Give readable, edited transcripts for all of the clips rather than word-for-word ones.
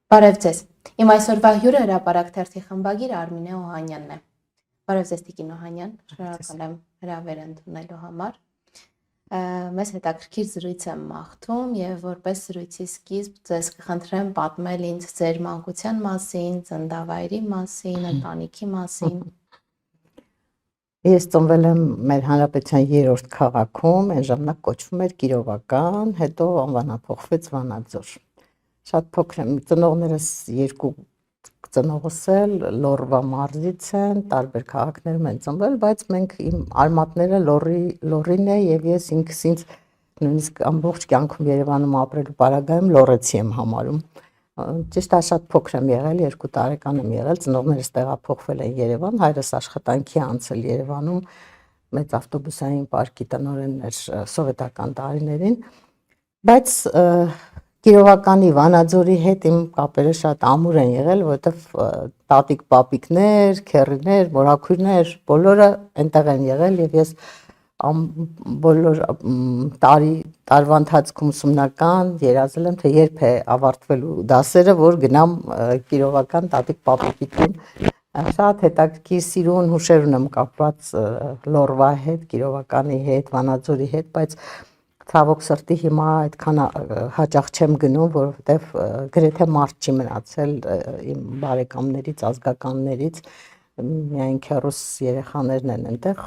Բարև ձեզ։ Իմ այսօրվա հյուրը հրապարակ թերթի խմբագիր Արմինե Օհանյանն է։ Բարև ձեզ Տիկին Օհանյան, շնորհակալ եմ հրավերը ընդունելու համար։ Մեզ հետաքրքիր զրույց եմ մաղթում եւ որպես զրույցի սկիզբ ձեզ կխնդրեմ պատմել ինձ ձեր մանկության մասին, ծննդավայրի մասին, ընտանիքի մասին։ Ես ծնվել եմ մեր հանրապետության 3-րդ քաղաքում, այն ժամանակ կոչվում էր Կիրովական, հետո անվանափոխվեց Վանաձոր։ Շատ փոքր եմ, ծնողներս երկու ծնողս էլ Լոռվա մարզից են, տարբեր քաղաքներում են ծնվել, բայց մենք իմ արմատները Լոռին է եւ ես ինքս ինձ նույնիսկ ամբողջ կյանքում Երևանում ապրելու պարագայում լոռեցի եմ համարում։ Ճիշտ է, շատ փոքր եմ եղել, 2 տարեկան եմ եղել, ծնողներս տեղափոխվել են Երևան, հայրս աշխատանքի անցել Երևանում, մեծ ավտոբուսային պարկի տնօրենն էր սովետական տարիներին, բայց Կիրովականի Վանաձորի հետ իմ կապերը շատ ամուր են եղել, որովհետև տատիկ, պապիկներ, քեռիներ, մորաքույրներ, բոլորը այնտեղ են եղել եւ ես բոլոր տարվա ընթացքում ուսումնական երազել եմ, թե երբ է ավարտվելու դասերը, որ գնամ Կիրովական տատիկ, պապիկի տուն։ Շատ հետաքրքիր սիրուն հուշեր ունեմ կապված Լոռվա հետ, Կիրովականի հետ, Վանաձորի հետ, բայց ցավոք սրտի հիմա այդքան հաճախ չեմ գնում, որովհետև գրեթե մարդ չի մնացել իմ բարեկամներից, ազգականներից, միայն քեռուս երեխաներն են այնտեղ,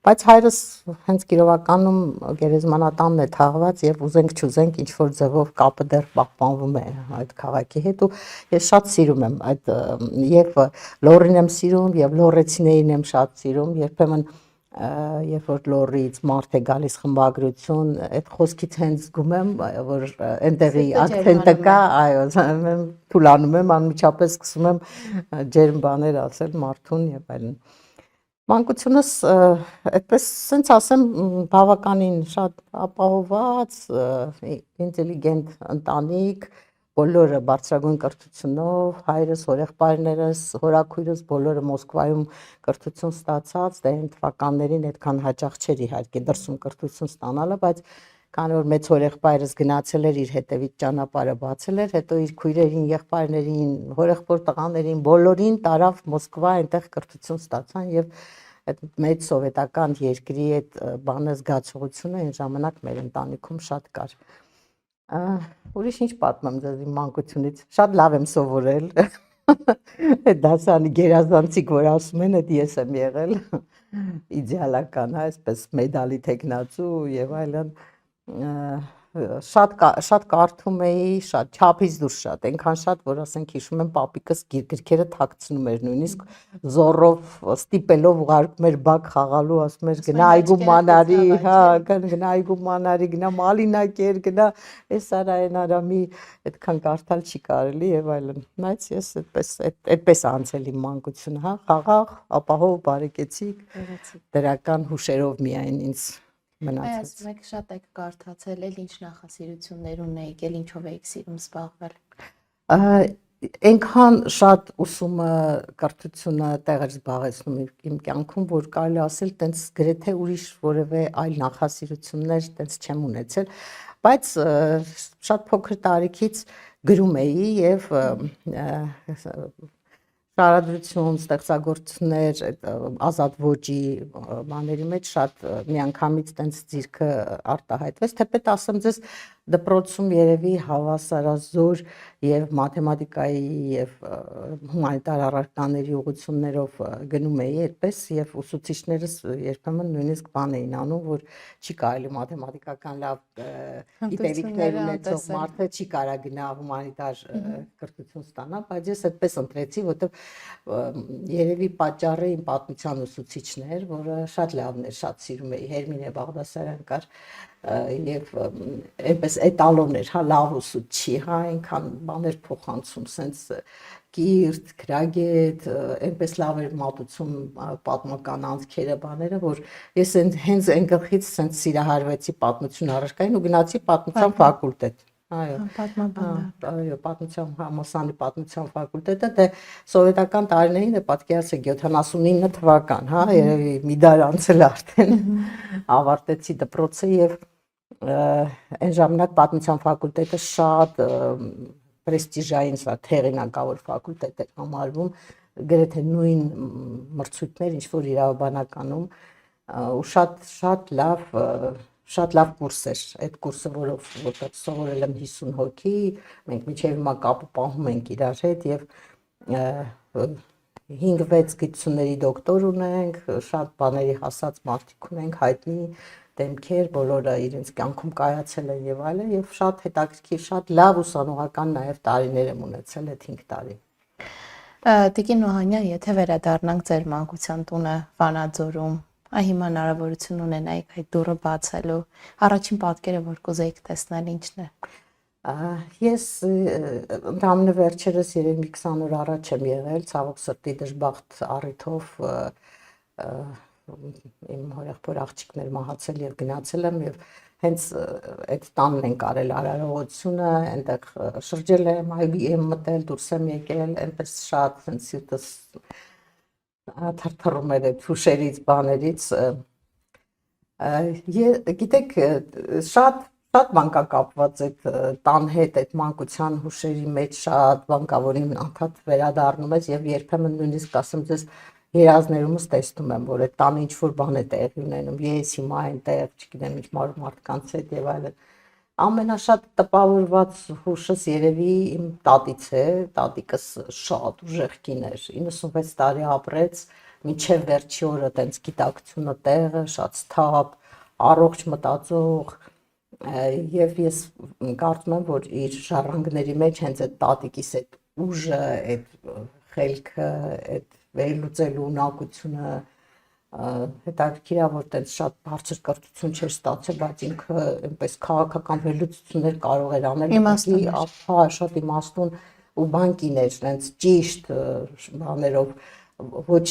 բայց հայրս հենց Կիրովականում գերեզմանատանն է թաղված եւ ուզենք չուզենք ինչ որ ձևով կապը դեռ պահպանվում է այդ քաղաքի հետ ու ես շատ սիրում եմ այդ եւ Լոռին եմ սիրում եւ լոռեցիներին եմ շատ սիրում, երբեմն երբ որ Լոռից մարդ է գալիս խմբագրություն, այդ խոսքից հենց զգում եմ, որ այնտեղի ակցենտը կա, այո, թուլանում եմ, անմիջապես սկսում եմ ջերմ բաներ ասել մարդուն եւ այլն։ Մանկությունս այդպես sense ասեմ բավականին շատ ապահովված, ինտելիգենտ ընտանիք, բոլորը բարձրագույն կրթությունով, հայրս, հորեղբայրներս, հորաքույրս բոլորը Մոսկվայում կրթություն ստացած, դե այն թվականներին այդքան հաճախ չէր իհարկե դրսում կրթություն ստանալը, բայց քանի որ մեծ հորեղբայրս գնացել էր իր հետևից ճանապարհը բացել էր, հետո իր քույրերին, եղբայրներին, հորեղբոր տղաներին բոլորին տարավ Մոսկվա, այնտեղ կրթություն ստացան եւ այդ մեծ սովետական երկրի այդ բանը զգացողությունը այն ժամանակ մեր ընտանիքում շատ կար։ Ուրիշ ինչ պատմեմ ձեզ իմ մանկությունից, շատ լավ եմ սովորել, այդ դասանի գերազանցիկ, որ ասում են, այդ ես եմ եղել, իդեալական, այսպես մեդալի թեկնածու եւ այլն, շատ կարդում էի, շատ չափից դուրս շատ, այնքան շատ, որ ասենք հիշում եմ պապիկս գրքերը թաքցնում էր, նույնիսկ զոռով ստիպելով ուղարկում էր բակ խաղալու, ասում էր գնա այգու մանարի, հա, գնա այգու մանարի, գնա մալինակեր, գնա էս արա այն արա, մի այդքան կարդալ չի կարելի եւ այլն, բայց ես այդպես անցել իմ մանկությունը, հա, խաղաղ, ապահով, բարեկեցիկ, դրական հուշերով միայն ինձ մնացած։ Այս մեկ շատ եք կարդացել, էլ ինչ նախասիրություններ ունեիք, էլ ինչով եք սիրում զբաղվել։ Այնքան շատ ուսումը, կրթությունը տեղ էր զբաղեցնում իմ կյանքում, որ կարելի ասել, տենց գրեթե ուրիշ որևէ այլ նախասիրություններ տենց չեմ ունեցել, բայց շատ փոքր տարիքից գրում էի եւ շարադրություն, ստեղծագործություններ, ազատ ոճի բաների մեջ շատ միանգամից տենց ձիրքը արտահայտվեց, թեպետ ասեմ ձեզ դպրոցում երևի հավասարազոր եւ մաթեմատիկայի եւ հումանիտար առարկաների ուղղություններով գնում էի այդպես եւ ուսուցիչներս երբեմն նույնիսկ բան էին անում, որ չի կարելի մաթեմատիկական լավ գիտելիքներ ունեցող մարդը չի կարա գնա հումանիտար կրթություն ստանա, բայց ես այդպես ընտրեցի, որովհետեւ երևի պատճառը իմ պատմության ուսուցիչն էր, որը շատ լավն էր, շատ սիրում էի, Հերմինե Բաղդասարյան կար եւ այնպես էտալոն էր, հա, լավ ուսուցչի, հա, այնքան բաներ փոխանցում, սենց կիրթ, գրագետ, այնպես լավ էր մատուցում պատմական անձքերը, բաները, որ ես հենց այն գլխից սենց սիրահարվեցի պատմություն առարկային ու գնացի պատմության ֆակուլտետ։ Այո, այո, պատմության համալսարանի պատմության ֆակուլտետը, դե սովետական տարիներին է պատկերացրեք 79 թվական, հա, երևի մի դար անցել արդեն ավարտեցի դպրոցը եւ այն ժամանակ պատմության ֆակուլտետը շատ պրեստիժային սա հեղինակավոր ֆակուլտետ էր համարվում, գրեթե նույն մրցույթներ, ինչ որ իրավաբանականում ու շատ լավ կուրս էր այդ կուրսը, որտեղ սովորել եմ 50 հոգի, մենք մինչև հիմա կապը պահում ենք իրար հետ եւ 5-6 գիտությունների դոկտոր ունենք, շատ բաների հասած մարդիկ ունենք, հայտնի դեմքեր, բոլորը իրենց կյանքում կայացել են եւ այլն, եւ շատ հետաքրքիր, շատ լավ ուսանողական նաեւ տարիներ եմ ունեցել այդ 5 տարի։ Տիկին Օհանյան, եթե վերադառնանք ձեր մանկության տունը Վանաձորում, հիմա հնարավորություն ունենայիք այդ դուռը բացելու, առաջին պատկերը, որ կուզեիք տեսնել, ինչն է։ Ես ընդամենը վերջերս երևի 20 օր առաջ եմ եղել, ցավոք սրտի դժբախտ առիթով իմ հորեղբոր աղջիկներ մահացել եւ գնացել եմ եւ հենց այդ տանն են կարել արարողությունը, այնտեղ շրջել եմ, այգի եմ մտել, դուրս եմ եկել, այնպես շատ հենց սիրտս թրթռում էր այդ հուշերից, բաներից։ Գիտեք, շատ բան կա կապված այդ տան հետ, այդ մանկության հուշերի մեջ շատ բան կա, որին անդադ վերադառնում ես եւ երբեմն նույնիսկ ասեմ ձեզ երազներումս տեսնում եմ, որ այդ տանը ինչ որ բան է տեղի ունենում, ես հիմա այնտեղ, չգիտեմ, ինչ մարդկանց հետ եւ այլն։ Ամենաշատ տպավորված հուշս երևի իմ տատից է, տատիկս շատ ուժեղ կին էր, 96 տարի ապրեց, մինչև վերջի օրը տենց գիտակցությունը տեղը, շատ սթափ, առողջ մտածող, եւ ես կարծում եմ, որ իր ժառանգների մեջ հենց այդ տատիկիս այդ ուժը, այդ խելքը, այդ վերլուծելու ունակությունը հետաքրքիր է, որ տենց շատ բարձր կրթություն չէր ստացել, բայց ինքը այնպես քաղաքական վերլուծություններ կարող էր անել, շատ իմաստուն ու բանկին էր, տենց ճիշտ բաներով, ոչ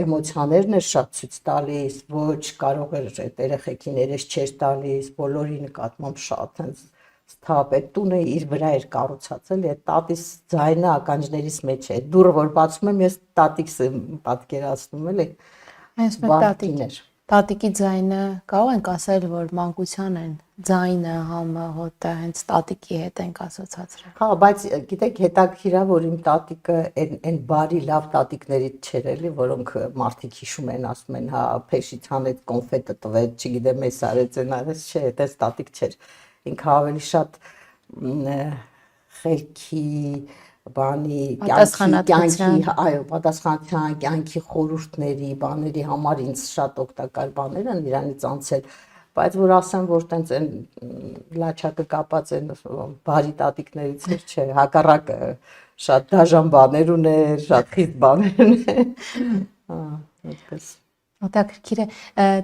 էմոցիաներն էր շատ ցույց տալիս, ոչ կարող էր այդ երեխեքին երես չէր տալիս, բոլորի նկատմամբ շատ տենց սթափ, այդ տունը իր վրա էր կառուցած, էլի, այդ տատիս ձայնը ականջներիս մեջ է, դուռը որ բացում եմ, ես տատիկս եմ պատկերացնում, էլի, տատիկի ձայնը, կարող ենք ասել, որ մանկության են ձայնը, համը, հոտը, հենց տատիկի հետ ենք ասոցացրել։ Հա, բայց գիտեք, հետաքրքիր է, որ իմ տատիկը այն բարի լավ տատիկներից չէր, էլի, որոնք մարդիկ հիշում են, ասում են, հա, փեշիցան այդ կոնֆետը տվեց, չգիտեմ, էս արեց, այն արեց, չէ, այդպես տատիկ չէր։ Ինքը ավելի շատ խելքի, բանի, կյանքի, այո, պատասխանատվության, կյանքի խորհուրդների, բաների համար ինձ շատ օգտակար բաներ են իրանից անցել, բայց որ ասեմ, որ տենց այն լաչակը կապած են բարի տատիկներից էր, չէ, հակառակը շատ դաժան բաներ ուներ, շատ խիստ բաներ ուներ, այդպես։ Հետաքրքիր է,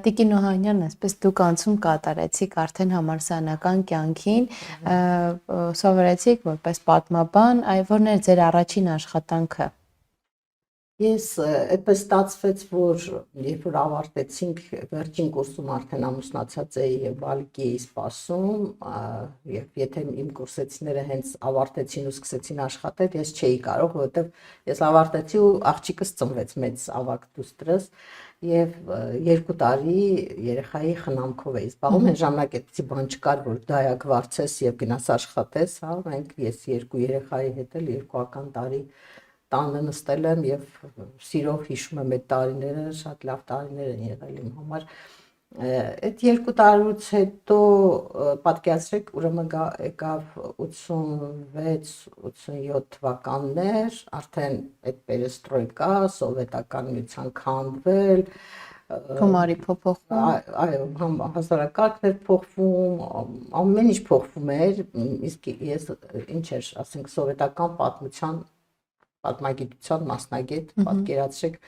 Տիկին Օհանյան, այսպես դուք անցում կատարեցիք արդեն համալսարանական կյանքին, սովորեցիք որպես պատմաբան, որն էր ձեր առաջին աշխատանքը։ Ես այդպես ստացվեց, որ երբ որ ավարտեցինք վերջին կուրսում արդեն ամուսնացած էի եւ բալիկ էի սպասում, եւ եթե իմ կուրսեցիները հենց ավարտեցին ու սկսեցին աշխատել, ես չէի կարող, որովհետեւ ես ավարտեցի ու աղջիկս ծնվեց, մեծ ավագ դուստրս, եւ 2 տարի երեխայի խնամքով էի զբաղվում, այն ժամանակ այդպեսի բան չկար, որ դայակ վարձես եւ գնաս աշխատես, հա, ես 2 երեխայի հետ էլ 2-ական տարի տանը նստել եմ եւ սիրով հիշում եմ այդ տարիները, շատ լավ տարիներ են եղել իմ համար։ Այդ 2 տարուց հետո պատկերացրեք, ուրեմն եկավ 86-87 թվականներ, արդեն այդ պերեստրոյկա, սովետական միության քանդվել, Գումարի փոփոխում, այո, հասարակարգն էր փոխվում, ամեն ինչ փոխվում էր, իսկ ես ինչ էր, ասենք, սովետական պատմագիտության մասնագետ, պատկերացրեք,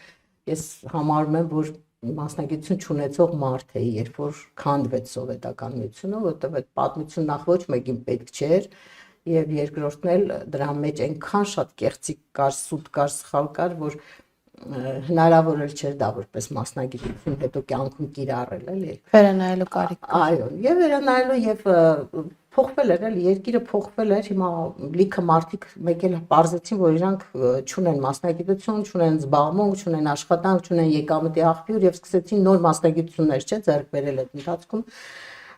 ես համարում եմ, որ մասնագիտություն չունեցող մարդ էի, երբ որ քանդվեց սովետական միությունը, որովհետև այդ պատմություն նախ ոչ մեկին պետք չէր, եւ երկրորդն էլ դրա մեջ այնքան շատ կեղծիք կար, սուտ կար, սխալ կար, որ հնարավոր էլ չէր դա որպես մասնագիտություն հետո կյանքում կիրառել, էլի։ Վերանայելու կարիք կար։ Այո, եւ վերանայելու եւ փոխվել էր, էլի, երկիրը փոխվել էր, հիմա լիքը մարդիկ մեկ էլ պարզեցին, որ իրանք չունեն մասնագիտություն, չունեն զբաղմունք, չունեն աշխատանք, չունեն եկամտի աղբյուր եւ սկսեցին նոր մասնագիտություններ, չէ, ձեռք բերել այդ ընթացքում։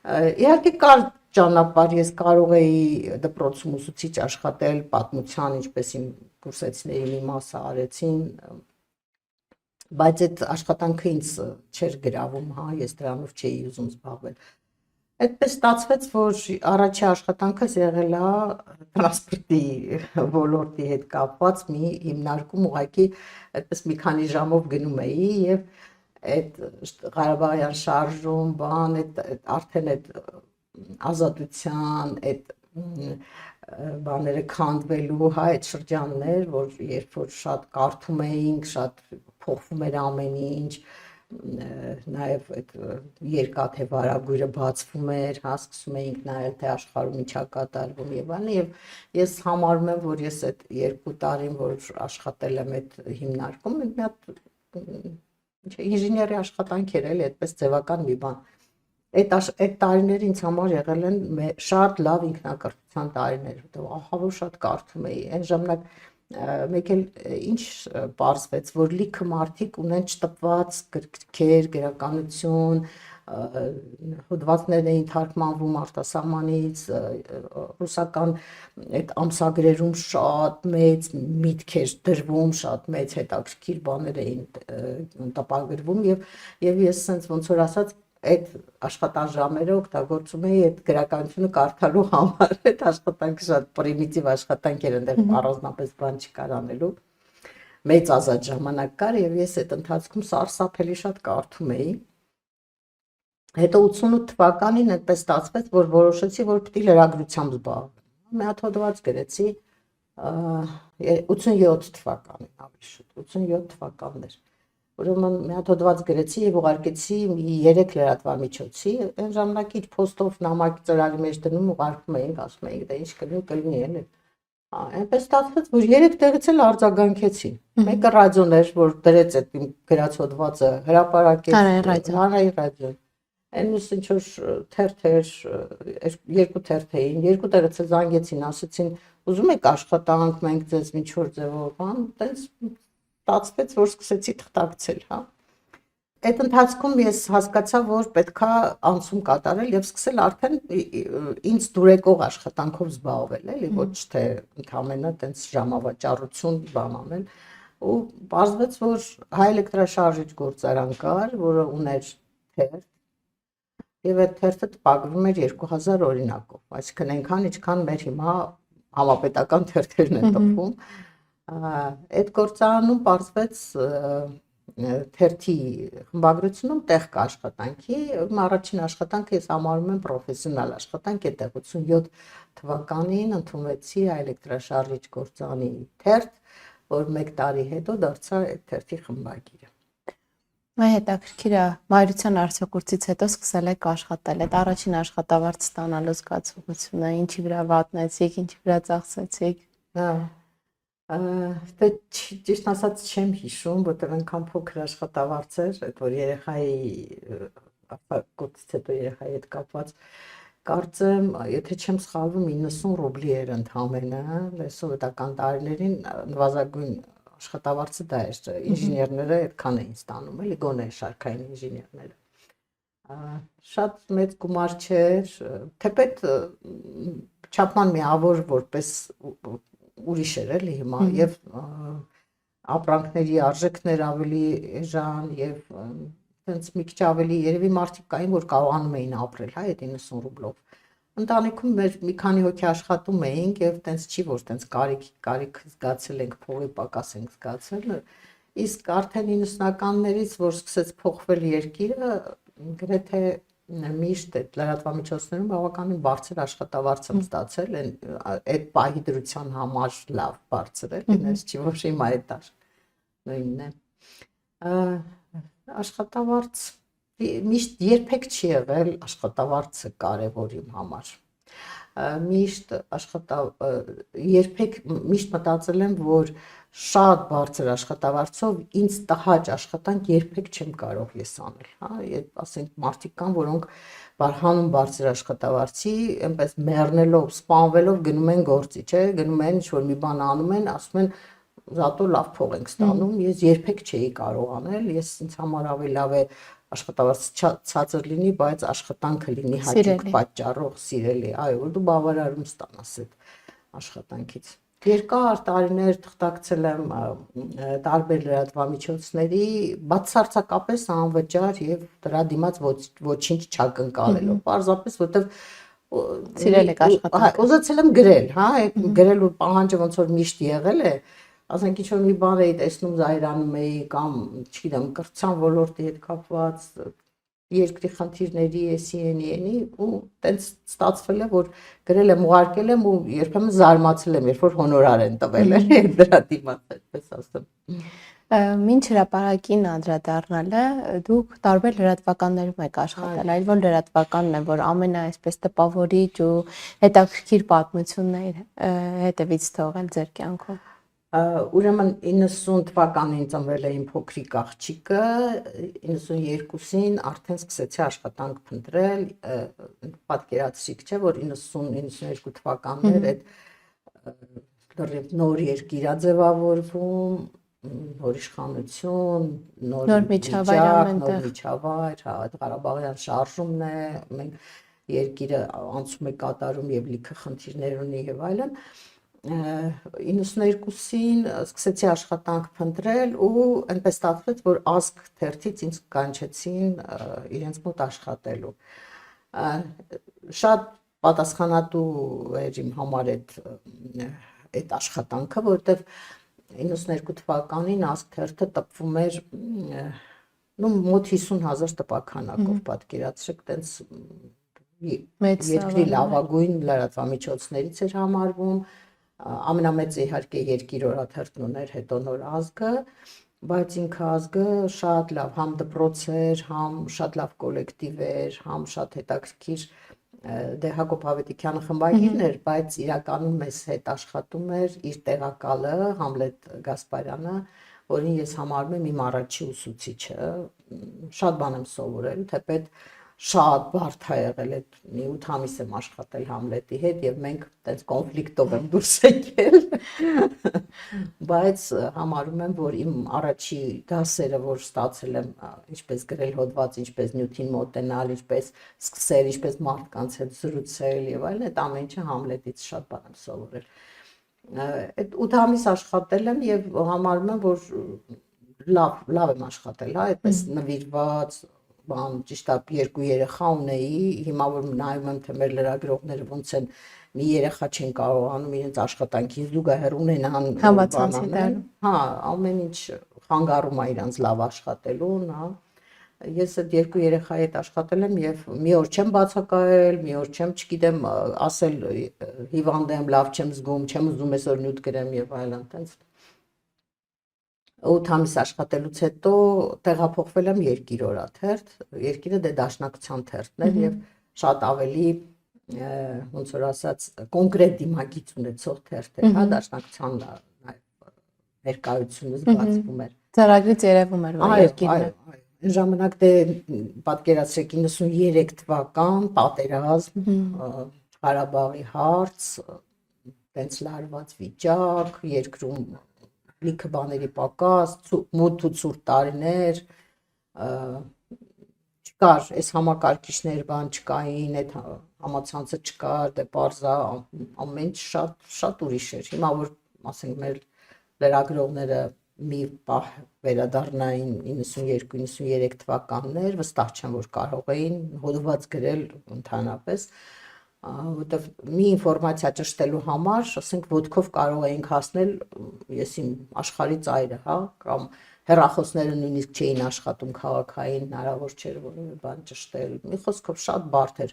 Իհարկե կար ճանապարհ, ես կարող էի դպրոցում ուսուցիչ աշխատել պատմության, ինչպես իմ կուրսեցիների մի մասը արեցին, բայց այդ աշխատանքը ինձ չէր գրավում, հա, ես դրանով չէի ուզում զբաղվել։ Այդպես ստացվեց, որ առաջի աշխատանքս եղել է տրանսպորտի ոլորտի հետ կապված մի հիմնարկում, ուղղակի այդպես մի քանի ժամով գնում էի եւ այդ Ղարաբաղյան շարժում, բան, այդ արդեն այդ ազատության, այդ բաները քանդվելու, հա, այդ շրջաններ, որ երբ որ շատ կարդում էինք, շատ փոխվում էր ամեն ինչ, նաև այդ երկաթե վարագույրը բացվում էր, հա, սկսում էինք նայել, թե աշխարհում ինչ է կատարվում եւ այլն, եւ ես համարում եմ, որ ես այդ 2 տարին, որ աշխատել եմ այդ հիմնարկում, մի հատ ինժեների աշխատանք էր էլի, այդպես ձևական մի բան։ Այդ տարիները ինձ համար եղել են շատ լավ ինքնակրթության տարիներ, որտեղ ահա որ շատ կարդում էի, այն ժամանակ մեկ էլ ինչ պարզվեց, որ լիքը մարդիկ ունեն չտպված գրքեր, գրականություն, հոդվածներ էին թարգմանվում արտասահմանից, ռուսական այդ ամսագրերում շատ մեծ միտքեր դրվում, շատ մեծ հետաքրքիր բաներ էին տպագրվում եւ ես sense ոնց որ ասած այդ աշխատանժամերը օգտագործում էի այդ գրականությունը կարդալու համար, այդ աշխատանքը շատ պրիմիտիվ աշխատանք էր, այնտեղ առանձնապես բան չկար անելու, մեծ ազատ ժամանակ կար եւ ես այդ ընթացքում սարսափելի շատ կարդում էի։ Հետո 88 թվականին այդպես ստացվեց, որ որոշեցի, որ պիտի լրագրությամբ զբաղվեմ։ Մի հատ հոդված գրեցի 87 թվականին, ավելի շուտ, 87 թվականներ։ Ուրեմն մի հատ հոդված գրեցի եւ ուղարկեցի 3 լրատվամիջոցի, այն ժամանակ իր post-ով նամակի ծրագրի մեջ դնում ուղարկում էինք, ասում էինք, դա ինչ կլինի էլի։ Այնպես ստացվեց, որ 3 տեղից էլ արձագանքեցին։ Մեկը ռադիոն էր, որ դրեց այդ իմ գրած հոդվածը, հրապարակեց Հանրային ռադիոն։ Այնուս ինչ որ թերթեր, 2 թերթ էին, 2 տեղից էլ զանգեցին, ասեցին, ուզում եք աշխատանք, մենք ձեզ ինչ որ ձևով, բան, տենց ստացվեց, որ սկսեցի թղթակցել, հա։ Այդ ընթացքում ես հասկացա, որ պետքա անցում կատարել եւ սկսել արդեն ինձ դուրեկող աշխատանքով զբաղվել, էլի, ոչ թե ընդհանրապես տենց ժամավաճառություն բան անել, ու բացվեց, որ հայ էլեկտրաշարժիչ գործարան կար, որը ուներ թերթ, եւ այդ թերթը տպագրվում էր 2000 օրինակով, այսինքն այնքան, ինչքան մեր հիմա համապետական թերթերն են տպվում։ Այդ գործարանում բացվեց թերթի խմբագրությունում տեղ կա աշխատանքի, առաջին աշխատանքը ես համարում եմ պրոֆեսիոնալ աշխատանք, այդտեղ 87 թվականին ընդունվեցի էլեկտրաշարժիչ գործարանի թերթ, որ 1 տարի հետո դարձա այդ թերթի խմբագիրը։ Այ հետաքրքիր է, մայրության արձակուրդից հետո սկսել եք աշխատել, այդ առաջին աշխատավարձ ստանալու զգացողությունը, ինչի վրա վատնեցիք, ինչի վրա ծախսեցիք։ Դա ճիշտ ասած չեմ հիշում, որտեղ այնքան փոքր աշխատավարձ էր, այդ որ երեխայի արձակուրդից հետո երեխայի հետ կապված, կարծեմ, եթե չեմ սխալվում 90 ռուբլի էր ընդհանրապես, սովետական տարիներին նվազագույն աշխատավարձը դա էր, ինժեներները այդքան էին ստանում, էլի գոնե շարքային ինժեներները։ Շատ մեծ գումար չէր, թեպետ չափման միավոր որպես ուրիշ էր էլի հիմա եւ ապրանքների արժեքներ ավելի էժան եւ տենց մի քիչ ավելի երևի մարդիկ կային, որ կարողանում էին ապրել, հա, այդ 90 ռուբլով։ Ընտանիքում մեր մի քանի հոգի աշխատում էինք եւ տենց չի որ տենց կարիք զգացել ենք, փողի պակաս ենք զգացել, իսկ արդեն 90-ականներից որ սկսեց փոխվել երկիրը, գրեթե միշտ այդ լրատվամիջոցներում բավականին բարձր աշխատավարձ եմ ստացել, այդ պահի դրության համար լավ բարձր է, ինձ չի որ հիմա այդ նույնն է։ Աշխատավարձ միշտ երբեք չի եղել աշխատավարձը կարևոր իմ համար։ Միշտ երբեք միշտ մտածել եմ, որ շատ բարձր աշխատավարձով ինձ տհաճ աշխատանք երբեք չեմ կարող ես անել, հա, ասենք մարդիկ կան, որոնք հանում բարձր աշխատավարձի, այնպես մեռնելով, սպանվելով գնում են գործի, չէ, գնում են ինչ-որ մի բան անում են, ասում են զատո լավ փող ենք ստանում, ես երբեք չէի կարող անել, ես ինձ համար ավելի լավ է աշխատավարձը ցածր լինի, բայց աշխատանքը լինի հաճույք պատճառող, սիրելի, այո, որ դու բավարարում ստանաս այդ աշխատանքից։ Երկար տարիներ թղթակցել եմ տարբեր լրատվամիջոցների, բացարձակապես անվճար եւ դրա դիմաց ոչինչ չակնկալելով, պարզապես որտեվ սիրել եք աշխատանքը։ Ուզեցել եմ գրել, հա, այդ գրելու պահանջը ոնց որ միշտ եղել է, ասենք ինչ որ մի բան էի տեսնում, զայրանում էի կամ, չգիտեմ, կրթության ոլորտի հետ կապված երկրի խնդիրների էսի ու տենց ստացվել է, որ գրել եմ, ուղարկել եմ ու երբեմն զարմացել եմ, երբ որ հոնորար են տվել դրա դիմաց, այդպես ասեմ։ Մինչ հրապարակին անդրադառնալը դուք տարբեր լրատվականներում եք աշխատել, այլ որ լրատվականն է, որ ամենաայսպես տպավորիչ ու հետաքրքիր պատմություններ հետևից թողել ձեր կյանքում։ Ուրեմն 90 թվականին ծնվել է իմ փոքրիկ աղջիկը, 92-ին արդեն սկսեցի աշխատանք փնտրել, պատկերացրիք չէ, որ 90-92 թվականներ այդ նոր երկիր է ձևավորվում, նոր իշխանություն, նոր միջավայր, հա, Ղարաբաղյան շարժումն է, մենք երկիրը անցում է կատարում եւ լիքը խնդիրներ ունի եւ այլն։ 92-ին սկսեցի աշխատանք փնտրել ու այնպես ստացվեց, որ ազգ թերթից ինձ կանչեցին իրենց մոտ աշխատելու։ Շատ պատասխանատու էր իմ համար այդ աշխատանքը, որովհետև 92 թվականին ազգ թերթը տպվում էր մոտ 50,000 տպաքանակով, պատկերացրեք, տենց երկրի լավագույն լրատվամիջոցներից էր համարվում, ամենամեծը իհարկե երկիր օրաթերթն ուներ, հետո նոր ազգը, բայց ինքը ազգը շատ լավ համ դպրոց էր, համ շատ լավ կոլեկտիվ էր, համ շատ հետաքրքիր դե Հակոբ Հավետիքյանը խմբագիրն էր, բայց իրականում մեզ հետ աշխատում էր իր տեղակալը Համլետ Գասպարյանը, որին ես համարում եմ իմ առաջի ուսուցիչը, շատ բան եմ սովորել, թեպետ շատ բարդ է եղել, այդ մի 8 ամիս եմ աշխատել Համլետի հետ եւ մենք այդպես կոնֆլիկտով եմ դուրս եկել, բայց համարում եմ, որ իմ առաջի դասերը, որ ստացել եմ, ինչպես գրել հոդված, ինչպես նյութին մոտենալ, ինչպես սկսել, ինչպես մարդկանց հետ զրուցել եւ այլն, այդ ամեն ինչը Համլետից շատ բան եմ սովորել։ Այդ 8 ամիս աշխատել եմ եւ համարում եմ, որ լավ եմ աշխատել, հա, այդպես նվիրված բան, ճիշտ է, 2 երեխա ունեի, հիմա որ նայում եմ, թե մեր լրագրողները ոնց են մի երեխա չեն կարողանում իրենց աշխատանքին զուգահեռ ունենան բանանել, հա, ամեն ինչ խանգարում է իրենց լավ աշխատելուն, հա։ Ես այդ 2 երեխայի հետ աշխատել եմ եւ մի օր չեմ բացակայել, մի օր չեմ, չգիտեմ, ասել հիվանդ եմ, լավ չեմ զգում, չեմ ուզում այսօր նյութ գրեմ եւ այլն, տենց 8 ամիս աշխատելուց հետո տեղափոխվել եմ Երկիր օրաթերթ, Երկիրը դե Դաշնակցության թերթն էր եւ շատ ավելի ոնց որ ասած կոնկրետ դիմագիծ ունեցող թերթ էր, հա, Դաշնակցության ներկայությունը զգացվում էր։ Ծրագրից երևում էր, որ Երկիրն է։ Այն ժամանակ դե պատկերացրեք 93 թվական պատերազմ, Ղարաբաղի հարց, տենց լարված վիճակ, երկրում լիքը բաների պակաս, մութ ու ցուրտ տարիներ, չկար, այս համակարգիչներ բան չկային, այդ համացանցը չկար, դե պարզա ամեն ինչ շատ ուրիշ էր։ Հիմա որ ասենք մեր լրագրողները մի պահ վերադառնային 92-93 թվականներ, վստահ չեմ, որ կարող էին հոդված գրել ընդհանրապես, որտեվ մի ինֆորմացիա ճշտելու համար, ասենք ոտքով կարող էինք հասնել, ես իմ աշխարհի ծայրը, հա, կամ հեռախոսները նույնիսկ չէին աշխատում քաղաքային, հնարավոր չէր որևէ բան ճշտել։ Մի խոսքով շատ բարդ էր։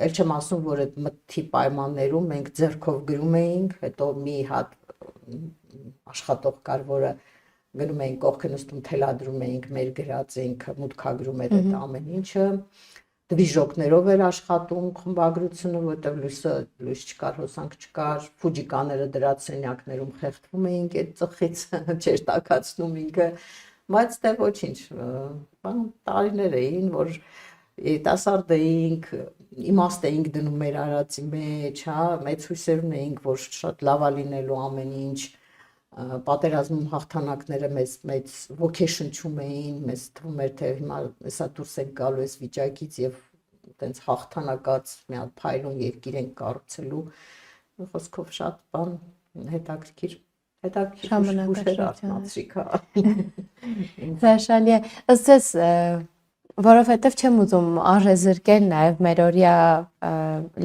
Էլ չեմ ասում, որ այդ մթի պայմաններում մենք ձեռքով գրում էինք, հետո մի հատ աշխատող կար, որը գրում էինք կողքը նստում թելադրում էինք մեր գրածը, ինքը մուտքագրում էր այդ ամեն ինչը։ Դվիժոկներով էր աշխատում խմբագրությունը, որտեղ լույս չկար, հոսանք չկար, ֆուջիկաները դրած սենյակներում խեղդվում էինք այդ ծխից, չէր տաքացնում ինքը, բայց դե ոչինչ, բան տարիներ էին, որ երիտասարդ էինք, իմաստ էինք դնում մեր արածի մեջ, հա, մեծ հույսեր ունեինք, որ շատ լավ է լինելու ամեն ինչ, պատերազմում հաղթանակները մեծ ոգեշնչում էին, մեզ թվում էր թե հիմա հեսա դուրս ենք գալու այս վիճակից եւ այտենց հաղթանակած մի հատ փայլուն երկիր ենք կառուցելու խոսքով շատ բան հետաքրքիր ուշեր արթնացրի քա Հրաշալի է ըստ ես որովհետև չեմ ուզում արժեզրկել նաև մերօրյա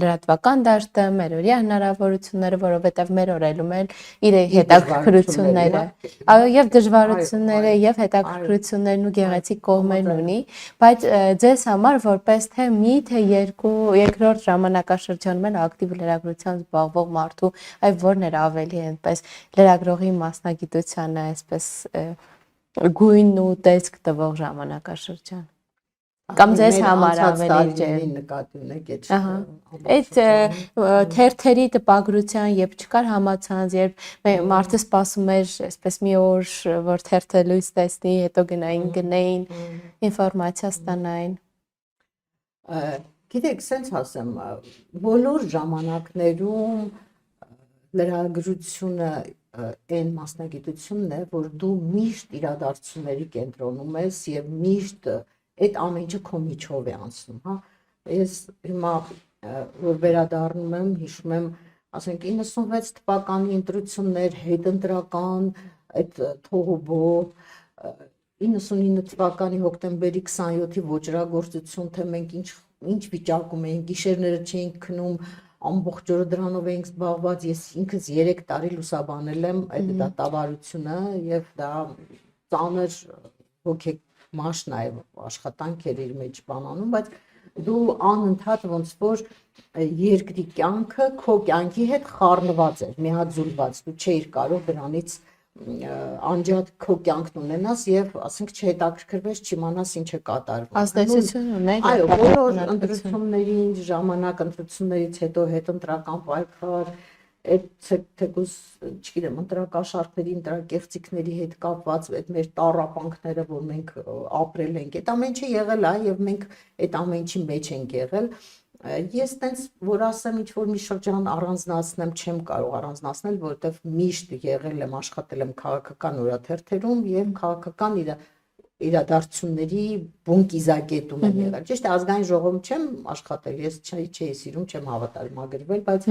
լրատվական դաշտը, մերօրյա հնարավորությունները, որովհետև մեր օրելում էլ իր հետաքրքրությունները, եւ դժվարությունները, եւ հետաքրքրություններն ու գեղեցիկ կողմերն ունի, բայց ձեզ համար որպես թե մի թե երկրորդ ժամանակաշրջանում էլ ակտիվ լրագրությամբ զբաղվող մարդու, այ որն էր ավելի այնպես լրագրողի մասնագիտությանը այսպես գույն ու տեսք տվող ժամանակաշրջան կամ ձեզ համար ավելի ջերմ նկատի ունեք այդ թերթերի տպագրության երբ չկար համացանց երբ մարդը սպասում էր այսպես մի օր որ թերթը լույս տեսնի հետո գնային ինֆորմացիա ստանային գիտեք սենց ասեմ բոլոր ժամանակներում լրագրությունը այն մասնագիտությունն է որ դու միշտ իրադարձությունների կենտրոնում ես եւ միշտ այդ ամեն ինչը քո միջով է անցնում, հա։ Ես հիմա որ վերադառնում եմ, հիշում եմ, ասենք 96 թվականի ընտրություններ, հետընտրական այդ թողոբով 99 թվականի հոկտեմբերի 27-ի ոճրագործություն, թե մենք ինչ վիճակում էինք, գիշերները չէինք քնում, ամբողջ օրը դրանով էինք զբաղված, ես ինքս 3 տարի լուսաբանել եմ այդ դատավարությունը եւ դա ծանր հոգեկ մաշ նաև աշխատանք էր իր մեջ բանանում, բայց դու անընդհատ ոնց որ երկրի կյանքը քո կյանքի հետ խառնված էր, միաձուլված, դու չէիր կարող դրանից անջատ քո կյանքն ունենաս եւ ասենք չհետաքրքրվես, չիմանաս ինչ է կատարվում։ Ազդեցություն ուներ։ Այո, բոլոր ընտրություններին ժամանակ ընտրություններից հետո հետընտրական պայքար այդ թեկուզ, չգիտեմ, ընտրակաշառքների, ընտրակեղծիքների հետ կապված այդ մեր տառապանքները, որ մենք ապրել ենք, այդ ամեն ինչը եղել է եւ մենք այդ ամեն ինչի մեջ ենք եղել։ Ես տենց որ ասեմ ինչ որ մի շրջան առանձնացնեմ, չեմ կարող առանձնացնել, որովհետեւ միշտ եղել եմ, աշխատել եմ քաղաքական օրաթերթերում եւ քաղաքական իրադարձությունների բուն կիզակետում եմ եղել։ Ճիշտ է, ազգային ժողովում չեմ աշխատել, ես չէի սիրում, չեմ հավատարմագրվել, բայց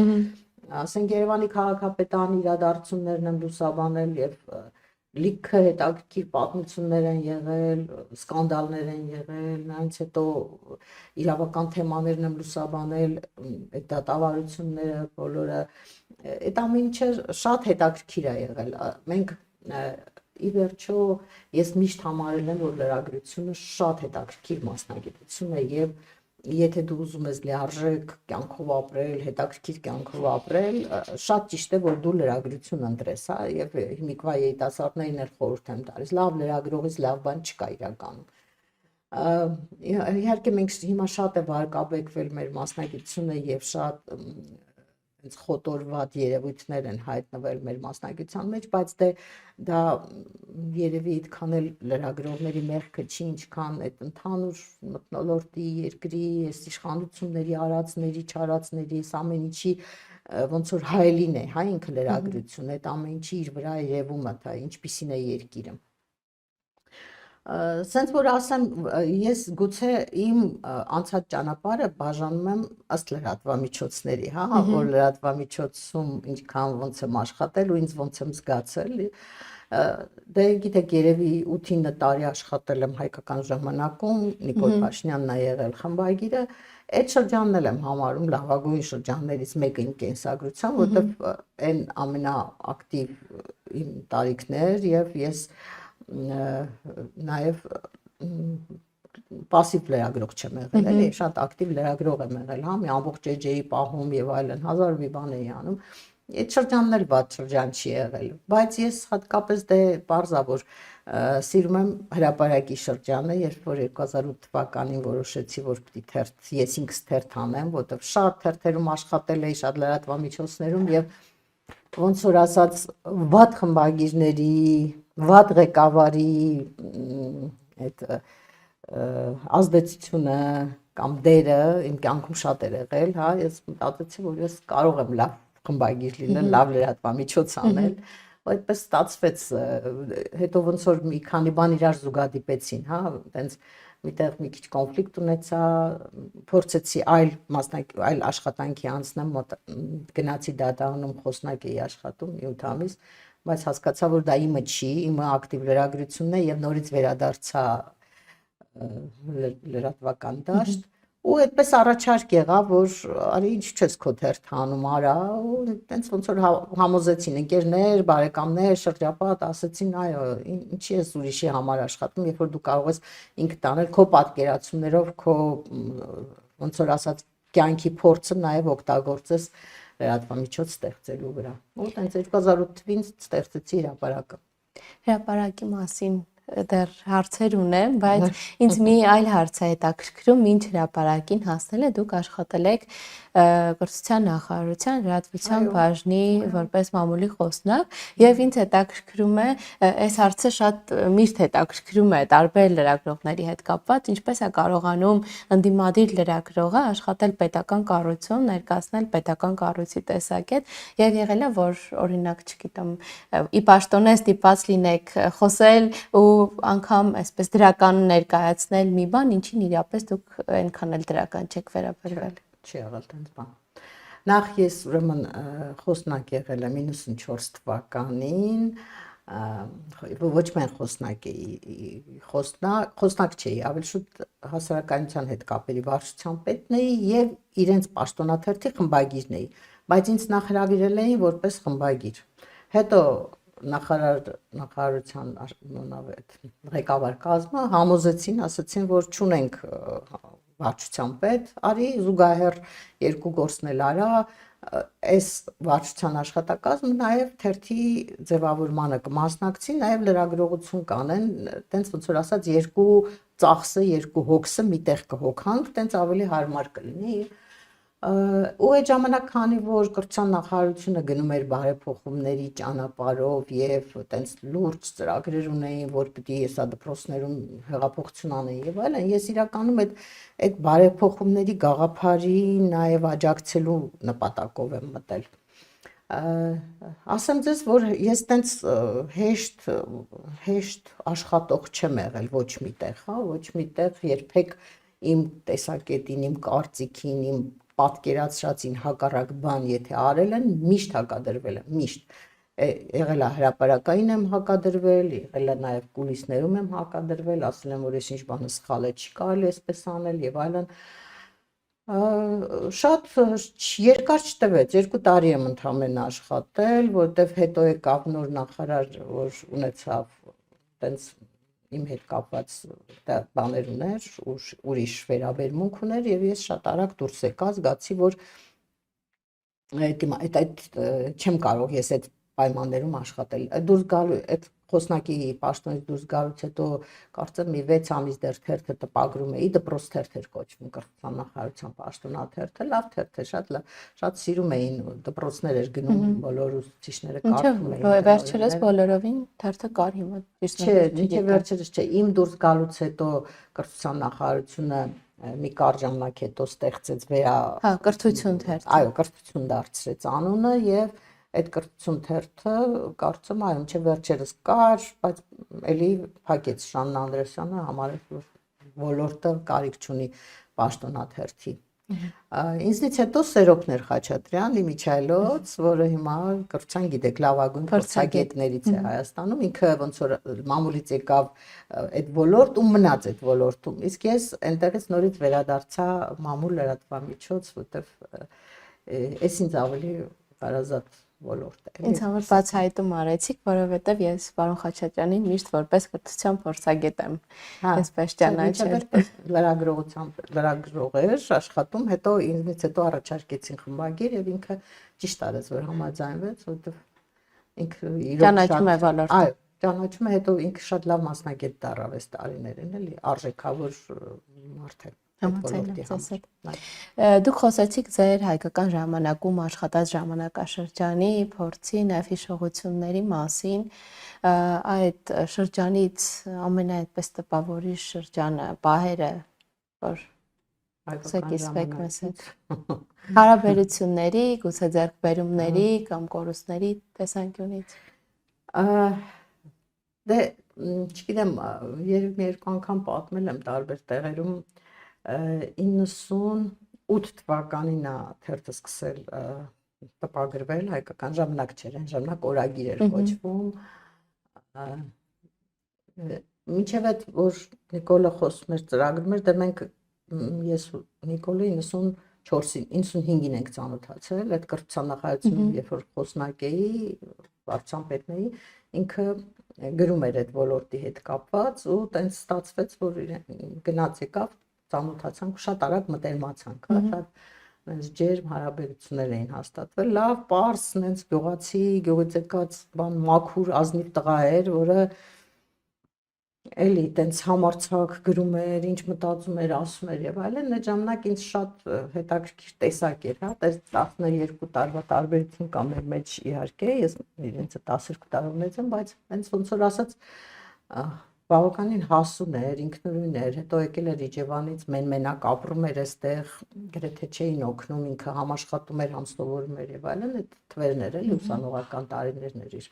ասենք Երևանի քաղաքապետարանի իրադարձություններն եմ լուսաբանել եւ լիքը հետաքրքիր պատմություններ են եղել, սկանդալներ են եղել, նրանց հետո իրավական թեմաներն եմ լուսաբանել, այդ դատավարությունները բոլորը, այդ ամեն ինչը շատ հետաքրքիր է եղել։ Մենք ի վերջո ես միշտ համարել եմ, որ լրագրությունը շատ հետաքրքիր մասնագիտություն է եւ եթե դու ուզում ես լիարժեք կյանքով ապրել, հետաքրքիր կյանքով ապրել, շատ ճիշտ է, որ դու լրագրություն ընտրես, հա, եւ հիմիկվա երիտասարդներին էլ խորհուրդ եմ տալիս, լավ լրագրողից լավ բան չկա իրականում։ Իհարկե մենք հիմա շատ է վարկաբեկվել մեր մասնագիտությունը եւ շատ խոտորված երևույթներ են հայտնվել մեր մասնագիտության մեջ, բայց դա երևի այդքան էլ լրագրողների մեղքը չի, ինչքան այդ ընդհանուր մթնոլորտի երկրի, այս իշխանությունների արածների, չարածների, ամեն ինչի ոնց որ հայելին է, հա ինքը լրագրություն, այդ ամեն ինչի իր վրա երևում է, թե ինչպիսին է երկիրը։ Սենց որ ասեմ, ես գուցե իմ անցած ճանապարհը բաժանում եմ ըստ լրատվամիջոցների, հա, որ լրատվամիջոցում ինչքան ոնց եմ աշխատել ու ինձ ոնց եմ զգացել։ Դե գիտեք, երևի 8-9 տարի աշխատել եմ Հայկական ժամանակում, Նիկոլ Փաշինյանն է եղել խմբագիրը, այդ շրջանն էլ եմ համարում լավագույն շրջաններից մեկը իմ կենսագրության, որովհետև այն ամենաակտիվ իմ տարիքներ եւ ես նաև պասիվ լրագրող չեմ եղել, էլի շատ ակտիվ լրագրող եմ եղել, հա, մի ամբողջ էջեի պահում եւ այլն, հազար մի բան էի անում։ Այդ շրջանն էլ վատ շրջան չի եղել, բայց ես հատկապես դե պարզա որ սիրում եմ հրապարակի շրջանը, երբ որ 2008 թվականին որոշեցի, որ պիտի ես ինքս թերթ անեմ, որտեղ շատ թերթերում աշխատել էի, շատ լրատվամիջոցներում եւ ոնց որ ասած վատ խմբագիրների, վատ ղեկավարի այդ ազդեցությունը կամ դերը իմ կյանքում շատ էր եղել, հա, ես մտածեցի, որ ես կարող եմ լավ խմբագիր լինել, լավ լրատվամիջոց անել, այդպես ստացվեց, հետո ոնց որ մի քանի բան իրար զուգադիպեցին, հա, տենց միտեղ մի քիչ կոնֆլիկտ ունեցա, փորձեցի այլ աշխատանքի անցնեմ, գնացի դատարանում խոսնակ էի աշխատում 7 ամիս, բայց հասկացա, որ դա իմը չի, իմը ակտիվ լրագրությունն է եւ նորից վերադարձա լրատվական դաշտ ու այդպես առաջարկ եղավ, որ արի ինչ չես քո թերթ անում, արա, ու տենց ոնց որ համոզեցին ընկերներ, բարեկամներ, շրջապատ, ասեցին, այո, ինչի ես ուրիշի համար աշխատում, երբ որ դու կարող ես ինքդ անել քո պատկերացումներով, քո ոնց որ ասած կյանքի փորձը նաև օգտագործես լրատվամիջոց ստեղծելու վրա։ Ու տենց 2008 թվականին ստեղծեցի հրապարակը։ Հրապարակի մասին դեռ հարցեր ունեմ, բայց ինձ մի այլ հարց է հետաքրքրում, ինչ հրապարակին հասնել է, դուք աշխատել եք կրթության նախարարության լրատվության բաժնի որպես մամուլի խոսնակ եւ ինձ հետաքրքրում է, այս հարցը շատ միշտ հետաքրքրում է տարբեր լրագրողների հետ կապված, ինչպես է կարողանում ընդդիմադիր լրագրողը աշխատել պետական կառույցում, ներկայացնել պետական կառույցի տեսակետ եւ եղել է, որ օրինակ, չգիտեմ, ի պաշտոնե ստիպված լինեք խոսել ու անգամ այսպես դրական ներկայացնել մի բան, ինչին իրապես դուք այնքան էլ դրական չեք վերաբերվել։ Չի եղել տենց բան։ Նախ ես ուրեմն խոսնակ եղել եմ 94 թվականին, ոչ միայն խոսնակ էի, խոսնակ չէի, ավելի շուտ հասարակայնության հետ կապերի վարչության պետն էի եւ իրենց պաշտոնաթերթի խմբագիրն էի, բայց ինձ նախ հրավիրել էին որպես խմբագիր։ Հետո նախարարության ղեկավար կազմը համոզեցին, ասացին, որ չունենք վարչության պետ, արի զուգահեռ երկու գործն էլ արա, այս վարչության աշխատակազմը նաև թերթի ձևավորմանը կմասնակցի, նաև լրագրողություն կանեն, տենց ոնց որ ասած երկու ծախսը, երկու հոգսը միտեղ կհոգանք, տենց ավելի հարմար կլինի։ Ու այդ ժամանակ քանի որ կրթության նախարարությունը գնում էր բարեփոխումների ճանապարհով եւ տենց լուրջ ծրագրեր ունեին, որ պիտի հեսա դպրոցներում հեղափոխություն անեն եւ այլն, ես իրականում այդ բարեփոխումների գաղափարի նաեւ աջակցելու նպատակով եմ մտել։ Ասեմ ձեզ, որ ես տենց հեշտ աշխատող չեմ եղել ոչ միտեղ, հա, ոչ միտեղ երբեք իմ տեսակետին, իմ կարծիքին, իմ պատկերացրածին հակառակ բան եթե արել են, միշտ հակադրվել եմ, միշտ եղել է հրապարակային եմ հակադրվել, եղել է նաև կուլիսներում եմ հակադրվել, ասել եմ, որ ես ինչ բանը սխալ է, չի կարելի այսպես անել եւ այլն։ Շատ երկար չտվեց, 2 տարի եմ ընդամենը աշխատել, որտեվ հետո եկավ նոր նախարար, որ ունեցավ տենց իմ հետ կապված բաներ ուներ, ուրիշ վերաբերմունք ուներ եւ ես շատ արագ դուրս եկա, զգացի, որ չեմ կարող ես այդ պայմաններում աշխատել։ Դուրս գալու այդ խոսնակի պաշտոնից դուրս գալուց հետո կարծեմ մի 6 ամիս դեռ թերթը տպագրում էի, դպրոց թերթ էր կոչվում կրթության նախարարության պաշտոնաթերթը, լավ թերթ է, շատ սիրում էին, դպրոցներ էր գնում, բոլոր ուսուցիչները կարդում էին։ Վերջերս բոլորովին թերթը կար հիմա։ Չէ, վերջերս չէ, իմ դուրս գալուց հետո կրթության նախարարությունը մի կարճ ժամանակ հետո ստեղծեց կրթություն թերթ։ Այո, կրթություն դարձրեց անունը եւ այդ կրթություն թերթը կարծում այո, չէ վերջերս կար, բայց էլի փակեց Շանն Անդրեսյանը համարեց, որ ոլորտը կարիք չունի պաշտոնաթերթի։ Ինձնից հետո Սերոբներ Խաչատրյան, Իմիջայլոց, որը հիմա կրթության գիտեք լավագույն փորձագետներից է Հայաստանում, ինքը ոնց որ մամուլից եկավ այդ ոլորտ ու մնաց այդ ոլորտում։ Իսկ ես այնտեղից նորից վերադարձա մամուլ լրատվամիջոց, որտեվ այս ինձ ավելի հարազատ ոլորտ է։ Ինձ համար բացահայտում արեցիք, որովհետև ես պարոն Խաչատրյանին միշտ որպես կրթության փորձագետ եմ այսպես ճանաչել։ Լրագրող էր աշխատում, հետո ինձնից հետո առաջարկեցին խմբագիր եւ ինքը ճիշտ արեց, որ համաձայնվեց, որովհետեւ ինքը ճանաչում է ոլորտը։ Այո, ճանաչում է, հետո ինքը շատ լավ մասնագետ դառավ այս տարիներին, էլի արժեքավոր մարդ է։ Դուք խոսեցիք ձեր հայկական ժամանակում աշխատած ժամանակաշրջանի փորձի, նաև հիշողությունների մասին, այդ շրջանից ամենայդպես տպավորիչ շրջանը, պահերը, որ սկսեք մեզ հետ հարաբերությունների, գուցե ձեռքբերումների կամ կորուստների տեսանկյունից։ Դե չգիտեմ, երբ մի երկու անգամ պատմել եմ տարբեր տեղերում 98 թվականին է թերթը սկսել տպագրվել, հայկական ժամանակ չէր, այն ժամանակ օրագիր էր կոչվում։ Մինչև այդ որ Նիկոլը խոսում էր ծրագրում էր, դե մենք ես Նիկոլը 95-ին ենք ծանոթացել, այդ կրթություննախարարությունում երբ որ խոսնակ էի, վարչության պետն էի, ինքը գրում էր այդ ոլորտի հետ կապված ու տենց ստացվեց, որ գնաց եկավ, ծանոթացանք, շատ արագ մտերմացանք, հա, շատ այնց ջերմ հարաբերություններ էին հաստատվել, լավ, պարզ, այնց գյուղացի, գյուղից եկած բան մաքուր ազնիվ տղա էր, որը էլի տենց համարցակ գրում էր, ինչ մտածում էր, ասում էր եւ այլն, այդ ժամանակ ինձ շատ հետաքրքիր տեսակ էր, հա, 12 տարվա տարբերություն կա մեր մեջ իհարկե, ես իրենցը 12 տարով մեծ եմ, բայց հենց ոնց որ ասած բավականին հասուն էր, ինքնուրույն էր, հետո եկել էր Իջևանից, մենակ ապրում էր այստեղ, գրեթե չէին օգնում, ինքը համաշխատում էր, համսովորում էր եւ այլն, այդ թվերն էր, էլի ուսանողական տարիներն էր իր։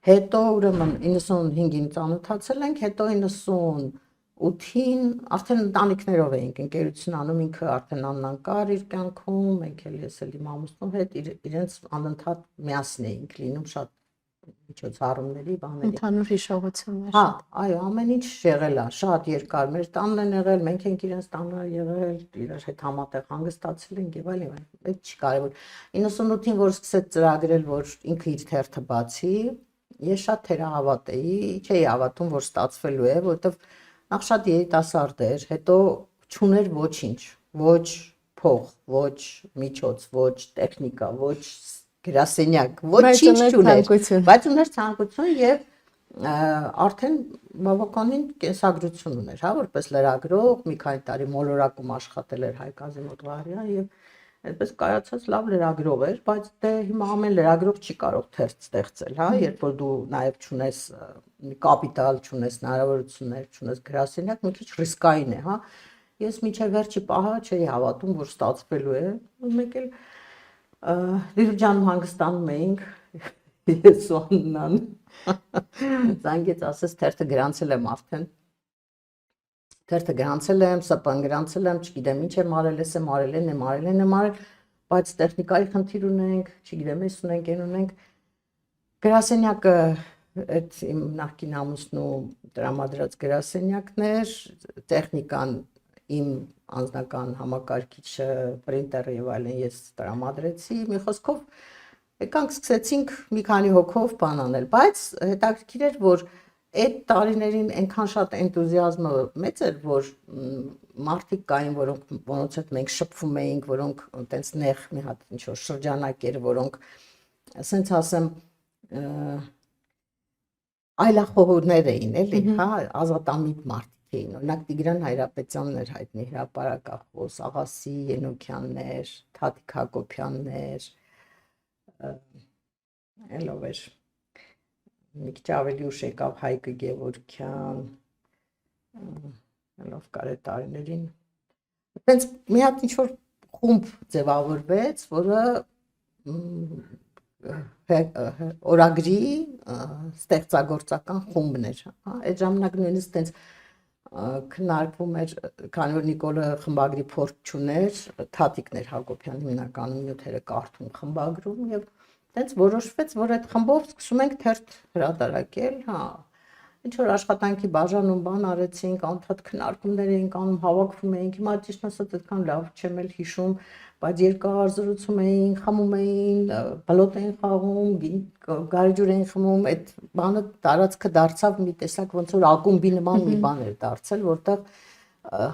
Հետո ուրեմն 95-ին ծանոթացել ենք, հետո 98-ին արդեն ընտանիքներով էինք ընկերություն անում, ինքը արդեն Աննան կար իր կյանքում, մենք էլ ես էլ իմ ամուսնու հետ իրենց անընդհատ միասին էինք լինում շատ միջոցառումների, բաների։ Ընդհանուր հիշողություններ։ Հա, այո, ամեն ինչ եղել է, շատ երկար, մեր տանն են եղել, մենք ենք իրենց տանը եղել, իրար հետ համատեղ հանգստացել ենք եւ այլն, այդ չի կարևոր։ 98-ին որ սկսեց ծրագրել, որ ինքը իր թերթը բացի, ես շատ թերահավատ էի, չէի հավատում, որ ստացվելու է, որովհետեւ նախ շատ երիտասարդ էր, հետո չուներ ոչինչ, ոչ փող, ոչ միջոց, ոչ տեխնիկա, ոչ գրասենյակ, ոչինչ չուներ, բայց ուներ ցանկություն եւ արդեն բավականին կենսագրություն ուներ, հա, որպես լրագրող, մի քանի տարի մոլորակում աշխատել էր Հայկ Ազիմովյան եւ այդպես կայացած լավ լրագրող էր, բայց դե հիմա ամեն լրագրող չի կարող թերթ ստեղծել, հա, երբ որ դու նաեւ չունես կապիտալ, չունես հնարավորություններ, չունես գրասենյակ, մի քիչ ռիսկային է, հա։ Ես միջև վերջի պահը չէի հավատում, որ ստացվելու է, մեկ էլ Դիլջանում հանգստանում էինք, ես ու Աննան, զանգեց, ասես թերթը գրանցել եմ արդեն, թերթը գրանցել եմ, ՍՊԸ-ն գրանցել եմ, չգիտեմ ինչ եմ արել, ես եմ արել, են եմ արել, բայց տեխնիկայի խնդիր ունենք, չգիտեմ, ես ունենք, են ունենք, գրասենյակը այդ իմ նախկին ամուսնու տրամադրած գրասենյակներ, տեխնիկան իմ անձնական համակարգիչը, պրինտերը եւ այլն ես տրամադրեցի, մի խոսքով եկանք սկսեցինք մի քանի հոգով բան անել, բայց հետաքրքիր էր, որ այդ տարիներին այնքան շատ էնտուզիազմը մեծ էր, որ մարդիկ կային, որոնց հետ մենք շփվում էինք, որոնք այտենց նեղ մի հատ ինչ որ շրջանակ էր, որոնք ասենց ասեմ այլախոհներ էին, էլի, հա, ազատամիտ մարդիկ էին, օրինակ Տիգրան Հայրապետյանն էր հայտնի հրապարակախոս, Աղասի Ենոքյաններ, Թաթիկ Հակոբյաններ, ելով էր մի քիչ ավելի ուշ եկավ Հայկը Գևորգյան, ելով կար այդ տարիներին, այդպես մի հատ ինչ-որ խումբ ձևավորվեց, որը օրագրի ստեղծագործական խումբն էր, այդ ժամանակ նույնիսկ տենց քննարկվում էր, քանի որ Նիկոլը խմբագրի փորձ չուներ, Թաթիկն էր Հակոբյանը հիմնականում նյութերը կարդում, խմբագրում եւ տենց որոշվեց, որ այդ խմբով սկսում ենք թերթ հրատարակել, հա, ինչ որ աշխատանքի բաժանում բան արեցինք, անընդհատ քննարկումներ էինք անում, հավաքվում էինք, հիմա ճիշտ ասած այդքան լավ չեմ էլ հիշում, բայց երկար զրուցում էինք, խմում էին, բլոտ էին խաղում, գարեջուր էին խմում, այդ բանը տարածքը դարձավ մի տեսակ ոնց որ ակումբի նման մի բան էր դարձել, որտեղ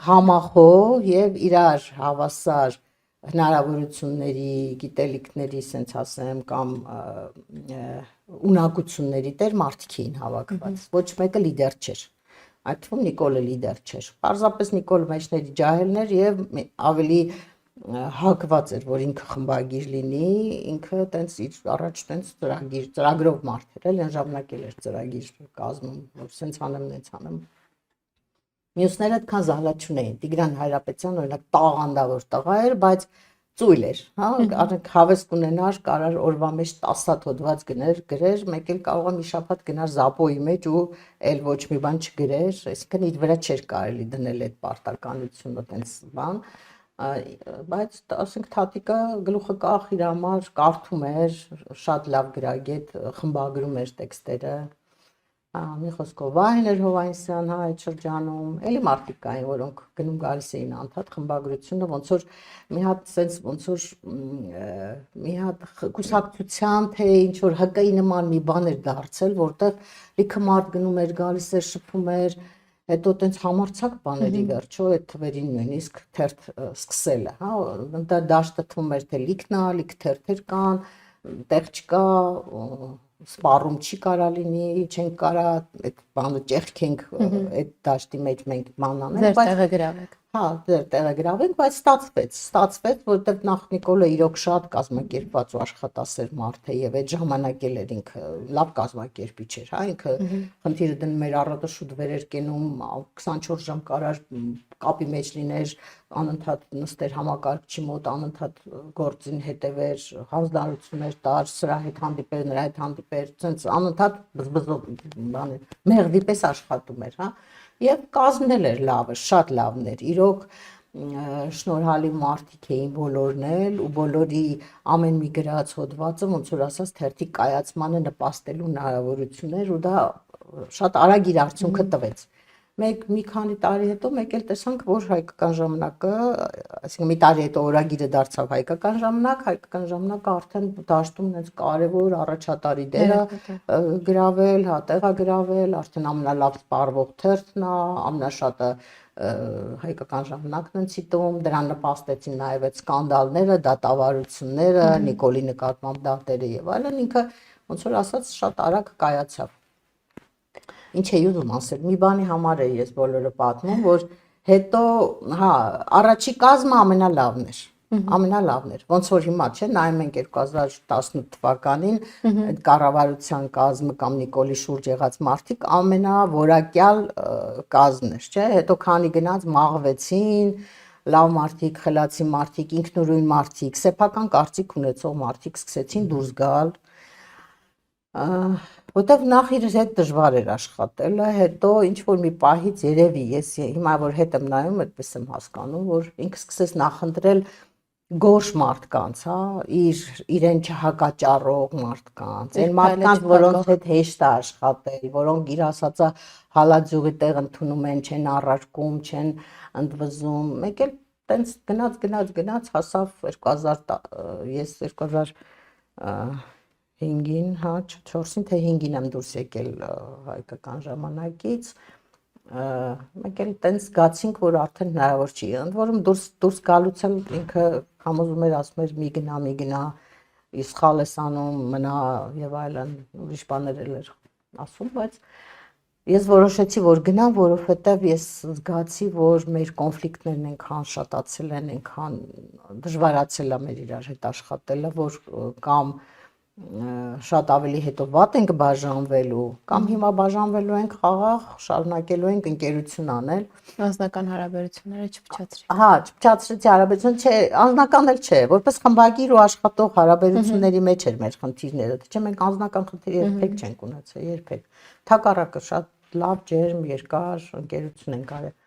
համախոհ եւ իրար հավասար հնարավորությունների, գիտելիքների, ասենց ասեմ, կամ ունակությունների տեր մարդիկ էին հավաքված, ոչ մեկը լիդեր չէր, այդ թվում Նիկոլը լիդեր չէր, պարզապես Նիկոլը մեջների ջահելն էր եւ ավելի հակված էր, որ ինքը խմբագիր լինի, ինքը տենց իր առաջ տենց ծրագրով մարդ էր, այն ժամանակ էլ էր ծրագիր կազմում, որ սենց անեմ, նենց անեմ։ Մյուսները այդքան զալա չունեին, Տիգրան Հայրապետյան օրինակ տաղանդավոր տղա էր, բայց ծույլ էր, հա, արեք հավես կունենար, կարար օրվա մեջ 10 հատ հոդված գրեր, մեկ էլ կարող է մի շաբաթ գնար Զապոյի մեջ ու էլ ոչ մի բան չգրեր, այսինքն իր վրա չէր կարելի դնել այդ պարտականությունը, տենց բան, բայց ասենք Թաթիկը գլուխը կախ իր համար կարդում էր, շատ լավ գրագետ, խմբագրում էր տեքստերը, մի խոսքով Վահեն Հովհաննիսյան, հա, այդ շրջանում, էլի մարդիկ կային, որոնք գնում գալիս էին անդադ խմբագրությունը, ոնց որ մի հատ sense ոնց որ մի հատ կուսակցության թե ինչ որ հակայի նման մի բան էր դարձել, որտեղ լիքը մարդ գնում էր, գալիս էր, շփում էր, հետո տենց համարցակ բաների վերջո այդ թվերին նույնիսկ թերթ սկսելը, հա, դա դաշտը թվում էր թե լիքն է, լիք թերթեր կան, տեղ չկա, սպառում չի կարա լինի, չենք կարա այդ բանը ճեղքենք այդ դաշտի մեջ մենք ման անել, ձեր տեղը գրավեք։ Հա, ձեր տեղը գրավենք, բայց ստացվեց, որտեղ նախ Նիկոլը իրոք շատ կազմակերպված ու աշխատասեր մարդ է եւ այդ ժամանակ էլ էր ինքը լավ կազմակերպիչ էր, հա, ինքը խնդիրը դնում էր առատը շուտ վեր էր կենում, 24 ժամ կարար կապի մեջ լիներ, անընդհատ նստեր համակարգչի մոտ, անընդհատ գործին հետևեր, հանձնարարություններ տար, սրա հետ հանդիպեր, նրա հետ հանդիպեր, ցենց անընդհատ բզբզով բաներ, մեղվի պես աշխատում էր, հա, եւ կազմն էր լավը, շատ լավն էր, իրոք շնորհալի մարդիկ էին բոլորն էլ ու բոլորի ամեն մի գրած հոդվածը ոնց որ ասած թերթի կայացմանը նպաստելու հնարավորություն էր ու դա շատ արագ իր արդյունքը տվեց մի քանի տարի հետո մեկ էլ տեսանք, որ հայկական ժամանակը, այսինքն մի տարի հետո օրագիրը դարձավ հայկական ժամանակը արդեն դաշտում այնց կարևոր առաջատարի դերը գրավել, հա, տեղագրավել, արդեն ամենալավ սպառվող թերթն է, ամենաշատը հայկական ժամանակն են ցիտում, դրան նպաստեցին նաև այդ սկանդալները, դատավարությունները, Նիկոլի նկատմամբ դատերը եւ այլն, ինքը ոնց որ ասած շատ արագ կայացավ։ Ինչ է ուզում ասել, մի բանի համար է ես բոլորը պատմում, որ հետո, հա, առաջի կազմը ամենալավն էր, ոնց որ հիմա, չէ, նայում ենք 2018 թվականին, այդ կառավարության կազմը կամ Նիկոլի շուրջ եղած մարդիկ ամենավորակյալ կազմն էր, չէ, հետո քանի գնաց մաղվեցին, լավ մարդիկ, խելացի մարդիկ, ինքնուրույն մարդիկ, սեփական կարծիք ունեցող մարդիկ սկսեցին դուրս գալ, որտեվ նախ իր հետ դժվար էր աշխատելը, հետո ինչ որ մի պահից երևի ես հիմա որ հետ եմ նայում, այդպես եմ հասկանում, որ ինքը սկսեց նախընտրել գորշ մարդկանց, հա, իրեն չհակաճառող մարդկանց, այն մարդկանց, որոնց հետ հեշտ է աշխատել, որոնք իր ասածը հալածյուղի տեղ ընդունում են, չեն առարկում, չեն ընդվզում, մեկ էլ տենց գնաց հասավ 2005-ին, հա, 4-ին թե 5-ին եմ դուրս եկել հայկական ժամանակից, մեկ էլ տենց զգացինք, որ արդեն հնարավոր չի, ընդ որում դուրս գալուց էլ ինքը համոզում էր, ասում էր մի գնա, սխալ ես անում, մնա եւ այլն, ուրիշ բաներ էլ էր ասում, բայց ես որոշեցի, որ գնամ, որովհետեւ ես զգացի, որ մեր կոնֆլիկտներն այնքան շատացել են, այնքան դժվարացել է մեր իրար հետ աշխատելը, որ կամ շատ ավելի հետո վատ ենք բաժանվելու, կամ հիմա բաժանվելու ենք խաղաղ, շարունակելու ենք ընկերություն անել։ Անձնական հարաբերությունները չփչացրի։ Հա, չփչացրեցի հարաբերություն, չէ, անձնական էլ չէ, որպես խմբագիր ու աշխատող հարաբերությունների մեջ էր մեր խնդիրները, չէ, մենք անձնական խնդիր երբեք չենք ունեցել, երբեք։ Թակառակը շատ լավ, ջերմ, երկար ընկերություն ենք արել։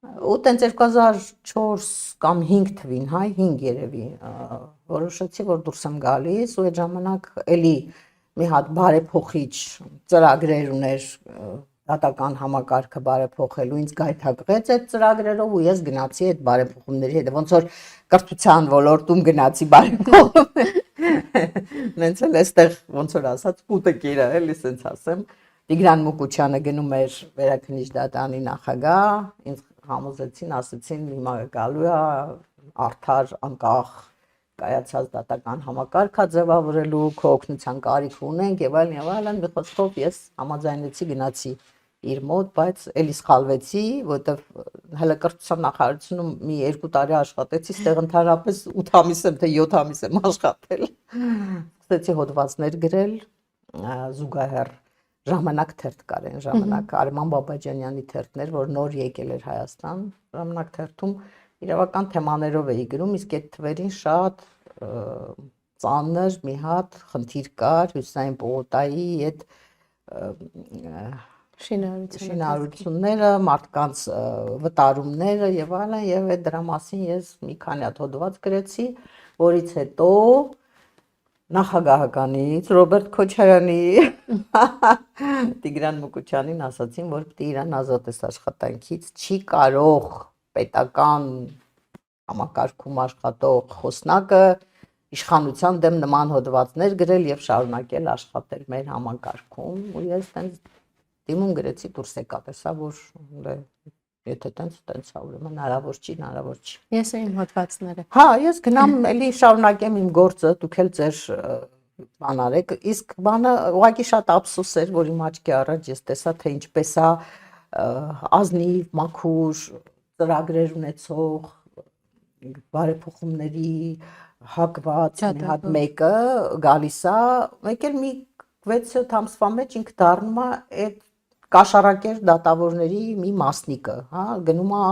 Ու տենց 2004 կամ 5 թվին, հա, 5 երևի, որոշեցի, որ դուրս եմ գալիս ու այդ ժամանակ էլի մի հատ բարեփոխիչ ծրագրեր ուներ դատական համակարգը բարեփոխելու, ինձ գայթակղեց այդ ծրագրերով ու ես գնացի այդ բարեփոխումների հետ, ոնց որ կրթության ոլորտում գնացի բարեփոխում։ Նենց էլ էստեղ ոնց որ ասած կուտը կերա, էլի սենց ասեմ։ Տիգրան Մուկուչյանը գնում էր Վերաքննիչ դատարանի նախագահ, ինձ համոզեցին, ասեցին հիմա գալու է արդար, անկախ կայացած դատական համակարգը ձևավորելու, քո օգնության կարիք ունենք եւ այլն, մի խոսքով ես համաձայնեցի գնացի իր մոտ, բայց էլի սխալվեցի, որտեվ հələ կրթության նախարարությունում մի 2 տարի աշխատեցի, ստեղ ընդհանրապես 8 ամիս եմ թե 7 ամիս եմ աշխատել։ Սկսեցի հոդվածներ գրել, զուգահեռ Ժամանակ թերթ կար այն ժամանակ Արման Բաբաջանյանի թերթներ, որ նոր եկել էր Հայաստան, Ժամանակ թերթում իրավական թեմաներով էի գրում, իսկ այդ թվերին շատ ծանր մի հատ խնդիր կար Հյուսիսային պողոտայի այդ շինարարությունները, մարդկանց վտարումները եւ այլն, եւ այդ դրա մասին ես մի քանի հատ հոդված գրեցի, որից հետո նախագահականից Ռոբերտ Քոչարյանի Տիգրան Մուկուչյանին ասացին, որ պիտի իրան ազատես աշխատանքից, չի կարող պետական համակարգում աշխատող խոսնակը իշխանության դեմ նման հոդվածներ գրել եւ շարունակել աշխատել մեր համակարգում, ու ես տենց դիմում գրեցի դուրս եկա, տեսա, որ եթե տենց է, ուրեմն հնարավոր չի։ Ես իմ հոդվածները։ Հա, ես գնամ էլի շարունակեմ իմ գործը, դուք էլ ձեր բան արեք, իսկ բանը ուղղակի շատ ափսոս էր, որ իմ աչքի առաջ ես տեսա, թե ինչպես է ազնիվ, մաքուր ծրագրեր ունեցող բարեփոխումների հակված մի հատ մեկը գալիս է, մեկ էլ մի 6-7 ամսվա մեջ ինքը դառնում է այդ կաշառակեր դատավորների մի մասնիկը, հա, գնում է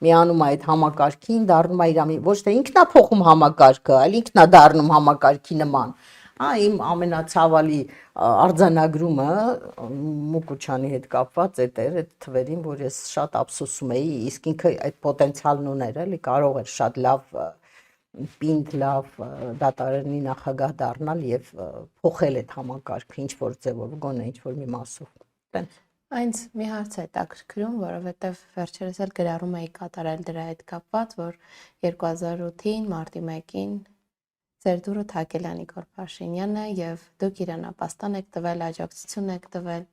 միանում է այդ համակարգին, դառնում է իր ոչ թե ինքն է փոխում համակարգը, այլ ինքն է դառնում համակարգի նման։ Հա, իմ ամենացավալի արձանագրումը Մուկուչյանի հետ կապված այդ էր, այդ թվերին, որ ես շատ ափսոսում էի, իսկ ինքը այդ պոտենցիալն ուներ, էլի կարող էր շատ լավ պինդ լավ դատարանի նախագահ դառնալ եւ փոխել այդ համակարգը ինչ որ ձևով, գոնե ինչ որ մի մասով։ Տենց Այնց մի հարց է հետաքրքրում, որովհետև վերջերս էլ գրառում էի կատարել դրա հետ կապված, որ 2008-ին մարտի 1-ին ձեր դուրը թակել է Նիկոլ Փաշինյանը եւ դուք իրան ապաստան եք տվել, աջակցություն եք տվել։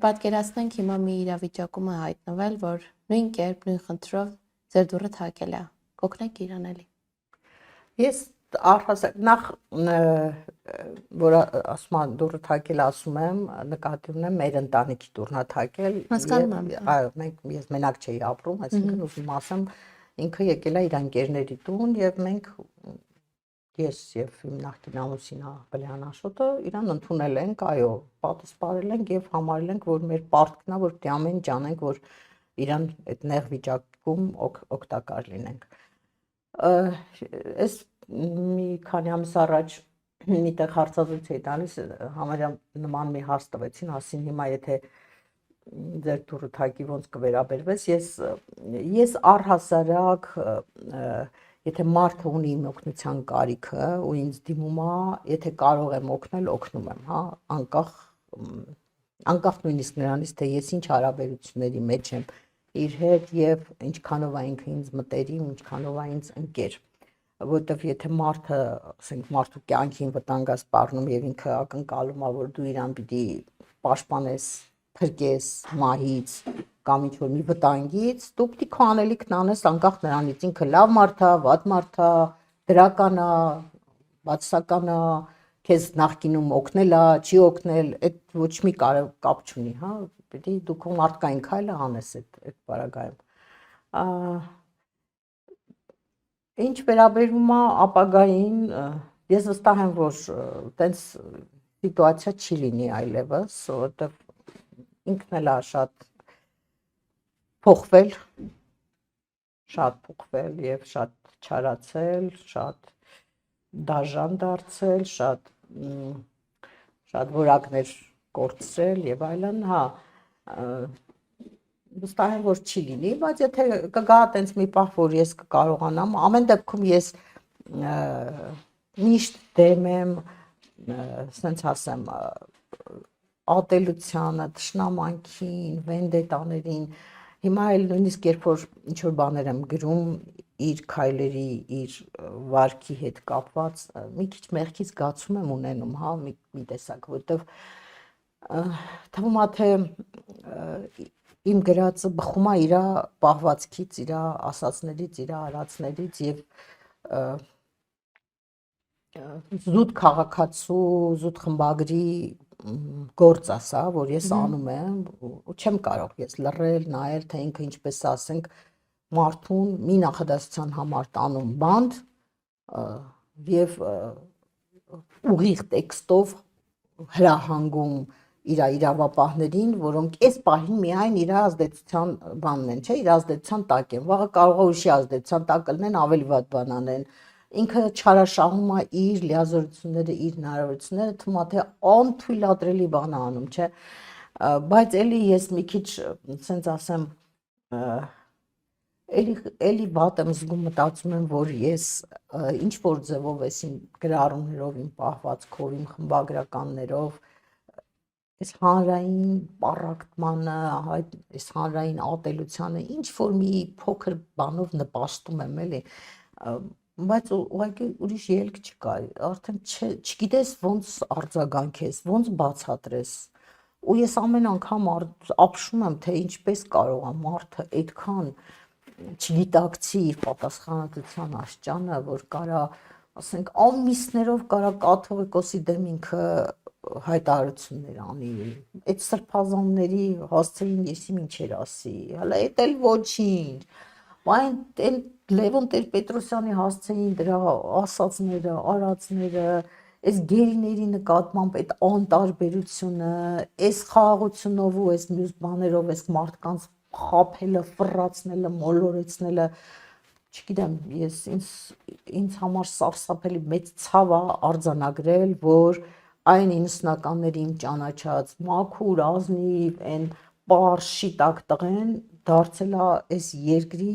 Պատկերացնենք հիմա մի իրավիճակում է հայտնվել, որ նույն կերպ, նույն խնդրով ձեր դուրը թակել է։ Կօգնեք իրան էլի։ Ես առհասարակ նախ որ ասում եմ դուրը թակել ասում եմ նկատի ունեմ մեր ընտանիքի դուրն է թակել այո ես մենակ չէի ապրում այսինքն ուզում ասեմ ինքը եկել է իր ընկերների տուն եւ մենք ես եւ իմ նախկին ամուսինա Բլեան Աշոտը իրան ընդունել ենք այո պատասխանել ենք եւ համարել ենք որ մեր պարտքն է որ դե ամեն ինչ անենք որ իրան այդ նեղ վիճակում օգտակար լինենք այս մի քանի ամիս առաջ միտեղ հարցազրույց էի տալիս համարյա նման մի հարց տվեցին ասին հիմա եթե ձեր դուրը թակի ոնց կվերաբերվես ես առհասարակ եթե մարդը ունի իմ օգնության կարիքը ու ինձ դիմում է եթե կարող եմ օգնել օգնում եմ հա անկախ նույնիսկ նրանից թե ես ինչ հարաբերությունների մեջ եմ իր հետ եւ ինչքանով է ինքը ինձ մտերիմ ինչքանով է ինձ ընկեր որտեվ եթե մարդը, ասենք, մարդու կյանքին վտանգ է սպառնում եւ ինքը ակնկալում է, որ դու իրան պիտի պաշտպանես, փրկես մահից կամ ինչ-որ մի վտանգից, դու պիտի քո անելիքն անես անկախ նրանից, ինքը լավ մարդ է, վատ մարդ է, դրական է, բացասական է, քեզ նախկինում օգնել է, չի օգնել, այդ ոչ մի կապ չունի, հա, պիտի դու քո մարդկային քայլը անես այդ բaragայում։ Ինչ վերաբերում է ապագային, ես վստահ եմ, որ տենց սիտուացիա չի լինի այլևս, որովհետև ինքն էլ է շատ փոխվել եւ շատ չարացել, շատ դաժան դարձել, շատ որակներ կորցրել եւ այլն, հա վստահ եմ որ չի լինի, բայց եթե կգա այտենց մի պահ, որ ես կկարողանամ, ամեն դեպքում ես միշտ դեմ եմ, ասենց ասեմ, ատելությանը, թշնամանքին, վենդետաներին, հիմա էլ նույնիսկ երբ որ ինչ-որ բաներ եմ գրում իր քայլերի, իր վարքի հետ կապված, մի քիչ մեղքի զգացում եմ ունենում, հա, մի տեսակ, որտեվ թվում է թե իմ գրածը բխում է իր պահվածքից, իր ասածներից, իր արածներից եւ զուտ քաղաքացու, զուտ խմբագրի գործ է սա, որ ես անում եմ ու չեմ կարող ես լռել, նայել, թե ինքը ինչպես ասենք մարդուն մի նախադասության համար տանում բանդ եւ ուղիղ տեքստով հրահանգում իր իրավապահներին, որոնք այս պահին միայն իր ազդեցության բանն են, չէ, իր ազդեցության տակ են։ Վաղը կարող է ուրիշի ազդեցության տակ լինեն, ավելի վատ բան անեն։ Ինքը չարաշահում է իր լիազորությունները, իր հնարավորությունները, թվում է թե անթույլատրելի բան է անում, չէ։ Բայց էլի ես մի քիչ, ասենց ասեմ, էլի վատ եմ զգում, մտածում եմ, որ ես ինչ որ ձևով ես իմ գրառումներով, իմ պահվածքով, իմ խմբագրականներով այս հանրային պառակտմանը, այս հանրային ատելությանը ինչ որ մի փոքր բանով նպաստում եմ, էլի, բայց ուղղակի ուրիշ ելք չկա, արդեն չգիտես ոնց արձագանքես, ոնց բացատրես։ Ու ես ամեն անգամ ապշում եմ, թե ինչպես կարող է մարդը այդքան չգիտակցի իր պատասխանատվության աշճանը, որ կարա, ասենք, ամիսներով կարա կաթողիկոսի դեմ ինքը հայտարարություններ անի, այդ սրբազանների հասցեին եսիմ ինչեր ասի, հələ էդ էլ ոչինչ, այն Լևոն Տեր-Պետրոսյանի հասցեին դրա ասածները, արածները, այս գերիների նկատմամբ այդ անտարբերությունը, այս խաղաղությունով ու այս մյուս բաներով, այս մարդկանց խաբելը, ֆռացնելը, մոլորեցնելը, չգիտեմ, ինձ համար սարսափելի մեծ ցավ է արձանագրել, որ այն 90-ականների իմ ճանաչած մաքուր, ազնիվ, այն պարզ շիտակ տղեն դարձել է այս երկրի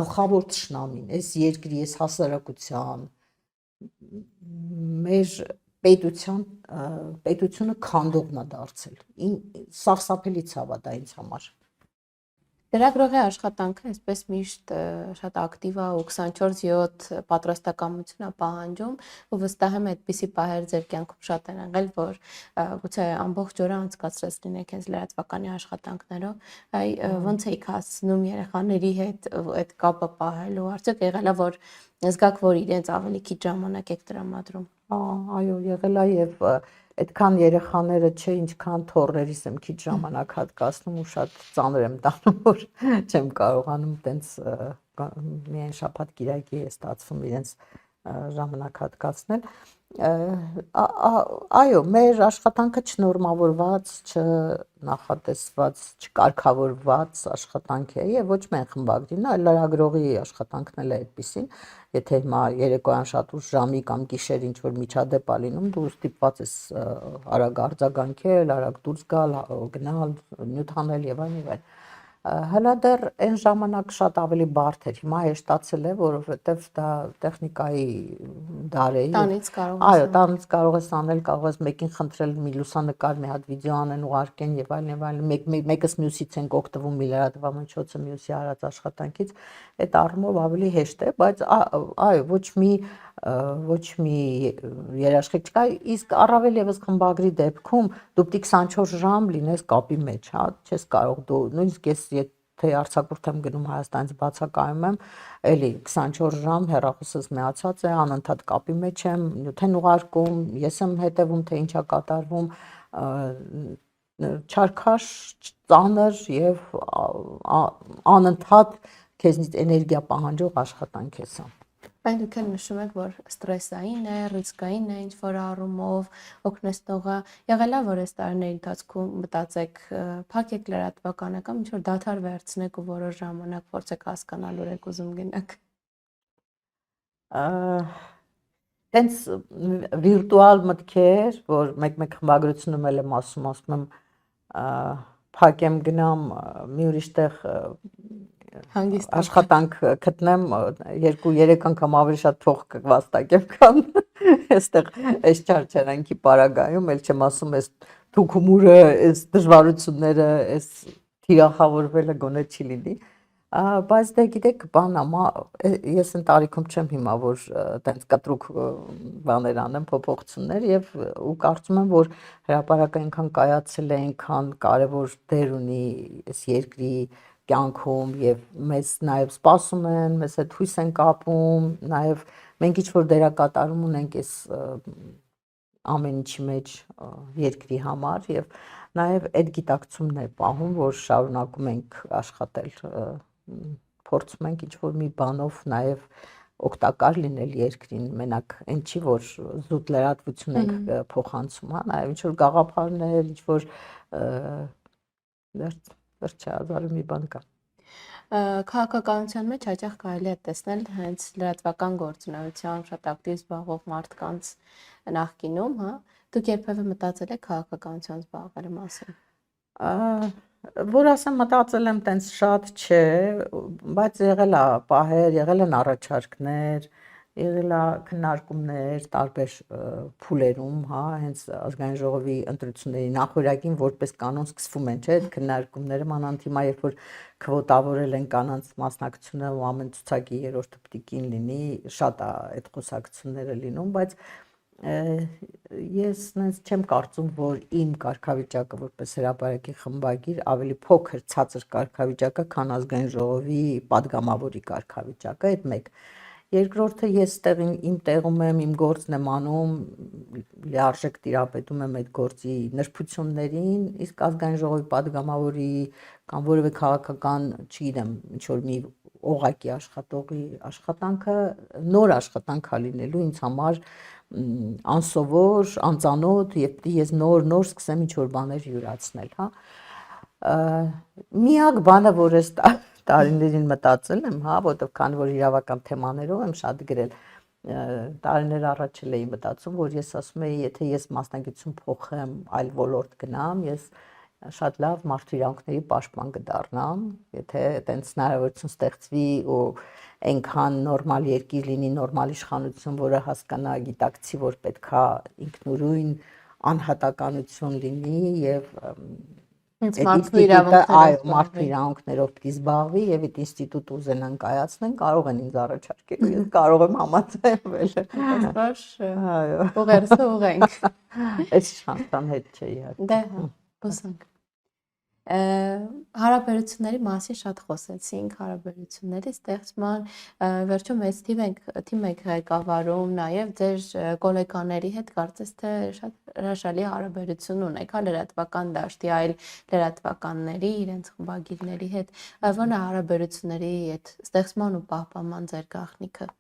գլխավոր թշնամին, այս երկրի, այս հասարակության, մեր պետությունը քանդողն է դարձել։ Սարսափելի ցավ է դա ինձ համար։ Լրագրողի աշխատանքը այսպես միշտ շատ ակտիվ է ու 24/7 պատրաստակամություն է պահանջում ու վստահ եմ այդպիսի պահեր ձեր կյանքում շատ են եղել, որ գուցե ամբողջ օրը անցկացրած լինեք հենց լրատվականի աշխատանքներով, այ ոնց եք հասցնում երեխաների հետ այդ կապը պահել ու արդյոք եղել է որ զգաք, որ իրենց ավելի քիչ ժամանակ եք տրամադրում։ Այո, եղել է եւ այդքան երեխաները չէ, ինչքան թոռներիս եմ քիչ ժամանակ հատկացնում ու շատ ծանր եմ տանում, որ չեմ կարողանում տենց միայն շաբաթ-կիրակի է ստացվում իրենց ժամանակ հատկացնել։ Այո, մեր աշխատանքը չնորմավորված, չնախատեսված, չկարգավորված աշխատանք է եւ ոչ միայն խմբագրին, այլ լրագրողի աշխատանքն էլ է այդպեսին։ Եթե հիմա երեկոյան շատ ուշ ժամի կամ գիշեր ինչ որ միջադեպ է լինում, դու ստիպված ես արագ արձագանքել, արագ դուրս գալ, գնալ, նյութ անել եւ այլն եւ այլն։ Հələ դեռ այն ժամանակ շատ ավելի բարդ էր, հիմա հեշտացել է, որովհետև դա տեխնիկայի դար է։ Տանից կարող ես։ Այո, տանից կարող ես անել, կարող ես մեկին խնդրել մի լուսանկար, մի հատ վիդեո անեն, ուղարկեն եւ այլն, մեկս մյուսից ենք օգտվում մի լրատվամիջոցը մյուսի արած աշխատանքից, այդ առումով ավելի հեշտ է, բայց այո, ոչ մի երաշխիք չկա, իսկ առավել եւս խմբագրի դեպքում դու պիտի 24 ժամ լինես կապի մեջ, հա, չես կարող դու, նույնիսկ ես եթե արձակուրդ եմ գնում Հայաստանից բացակայում եմ, էլի 24 ժամ հեռախոսս միացած է, անընդհատ կապի մեջ եմ, նյութ են ուղարկում, ես եմ հետևում, թե ինչ է կատարվում, չարքաշ, ծանր եւ անընդհատ քեզնից էներգիա պահանջող աշխատանք է սա։ Բայց դուք էլ նշում եք, որ ստրեսային է, ռիսկային է ինչ-որ առումով, օգնեցնողը եղել է, որ այս տարիների ընթացքում մտածեք, փակեք լրատվականը կամ ինչ-որ դադար վերցնեք ու որոշ ժամանակ փորձեք հասկանալ ուր եք ուզում գնաք։ Տենց վիրտուալ մտքեր, որ մեկ խմբագրությունում էլ եմ ասում եմ, փակեմ գնամ մի ուրիշ տեղ աշխատանք գտնեմ 2-3 անգամ ավելի շատ փող կվաստակեմ, քան այստեղ այս չարչարանքի պարագայում, էլ չեմ ասում այս թուքումուրը, այս դժվարությունները, այս թիրախավորվելը գոնե չի լինի, բայց դե գիտեք, ես այն տարիքում չեմ հիմա, որ տենց կտրուկ բաներ անեմ, փոփոխություններ եւ ու կարծում եմ, որ հրապարակը այնքան կայացել է, այնքան կարեւոր դեր ունի այս երկրի կյանքում եւ մեզ նաեւ սպասում են, մեզ հետ հույս են կապում, նաեւ մենք ինչ որ դերակատարում ունենք այս ամեն ինչի մեջ երկրի համար եւ նաեւ այդ գիտակցումն է պահում, որ շարունակում ենք աշխատել, փորձում ենք ինչ որ մի բանով նաեւ օգտակար լինել երկրին, մենակ այն չի, որ զուտ լրատվություն ենք փոխանցում, հա, նաև ինչ որ գաղափարներ, ինչ որ վերջազարու մի բան կա։ Քաղաքականության մեջ հաճախ կարելի է տեսնել հենց լրատվական գործունեությամբ շատ ակտիվ զբաղվող մարդկանց նախկինում, հա, դուք երբևէ մտածել եք քաղաքականության զբաղվելու մասին։ Որ ասեմ մտածել եմ տենց շատ չէ, բայց եղել է պահեր, եղել են առաջարկներ, եղել է քննարկումներ տարբեր փուլերում, հա, հենց ազգային ժողովի ընտրությունների նախորյակին որպես կանոն սկսվում են, չէ, այդ քննարկումները, մանավանդ հիմա երբ որ քվոտավորել են կանանց մասնակցությունը ու ամեն ցուցակի երրորդը պիտի կին լինի, շատ է այդ խոսակցությունները լինում, բայց ես նենց չեմ կարծում, որ իմ կարգավիճակը որպես հրապարակի խմբագիր ավելի փոքր ցածր կարգավիճակ է, քան ազգային ժողովի падգամավորի կարգավիճակը, այդ մեկ։ Երկրորդը ես իմ տեղում եմ, իմ գործն եմ անում, լիարժեք տիրապետում եմ այդ գործի նրբություններին, իսկ ազգային ժողովի падգամավորի կամ որևէ քաղաքական, չգիտեմ, ինչ որ մի օղակի աշխատողի աշխատանքը նոր աշխատանք է լինելու ինձ համար անսովոր, անծանոթ եւ պիտի ես նոր սկսեմ ինչ որ բաներ յուրացնել, հա։ Միակ բանը, որ ես տարիներին մտածել եմ, հա, որովհետեւ քանի որ իրավական թեմաներով եմ շատ գրել, տարիներ առաջ էի մտածում, որ ես ասում եի, եթե ես մասնագիտություն փոխեմ, այլ ոլորտ գնամ, ես շատ լավ մարդու իրավունքների պաշտպան կդառնամ, եթե այտենց հնարավորություն ստեղծվի ու այնքան նորմալ երկիր լինի, նորմալ իշխանություն, որը հասկանա, գիտակցի, որ պետքա ինքնուրույն անհատականություն լինի եւ մարդու իրավունքներով պիտի զբաղվի եւ այդ ինստիտուտը ուզենան կայացնեն, կարող են ինձ առաջարկել, ես կարող եմ համաձայնվել։ Այո, ուղերձը ուղենք։ Այս շանսան հետ չէ իհարկե։ Դե, հուսանք։ Հարաբերությունների մասին շատ խոսեցինք, հարաբերությունների ստեղծման, վերջում մեծ թիմ եք ղեկավարում, նաև ձեր գոլեգաների հետ կարծես թե շատ հրաշալի հարաբերություն ունեք, հա, լրատվական դաշտի այլ լրատվականների, իրենց խմբագիրների հետ, ո՞րն է հարաբերությունների այդ ստեղծման ու պահպանման ձեր գաղտնիքը։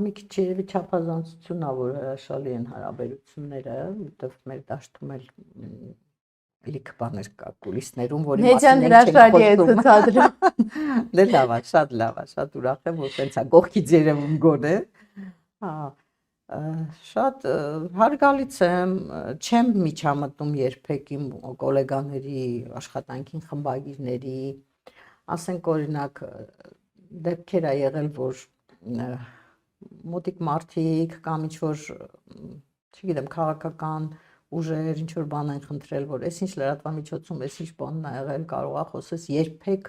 Մի քիչ երևի չափազանցություն է, որ հրաշալի են հարաբերությունները, որտեղ մեր դաշտում էլ լիք բաներ կա կուլիսներում, որի մասին ենք խոսում։ Դե լավ է, շատ ուրախ եմ, որ տենց է կողքից երևում գոնե։ Հա, շատ հարգալից եմ, չեմ միջամտում երբեք իմ գոլեգաների աշխատանքին, խմբագիրների, ասենք օրինակ դեպքեր ա եղել, որ մոտիկ մարդիկ կամ ինչ որ, չգիտեմ, քաղաքական ուժեր, ինչ որ բան են խնդրել, որ այսինչ լրատվամիջոցում, այսինչ բանն ա եղել, կարող ա խոսես, երբեք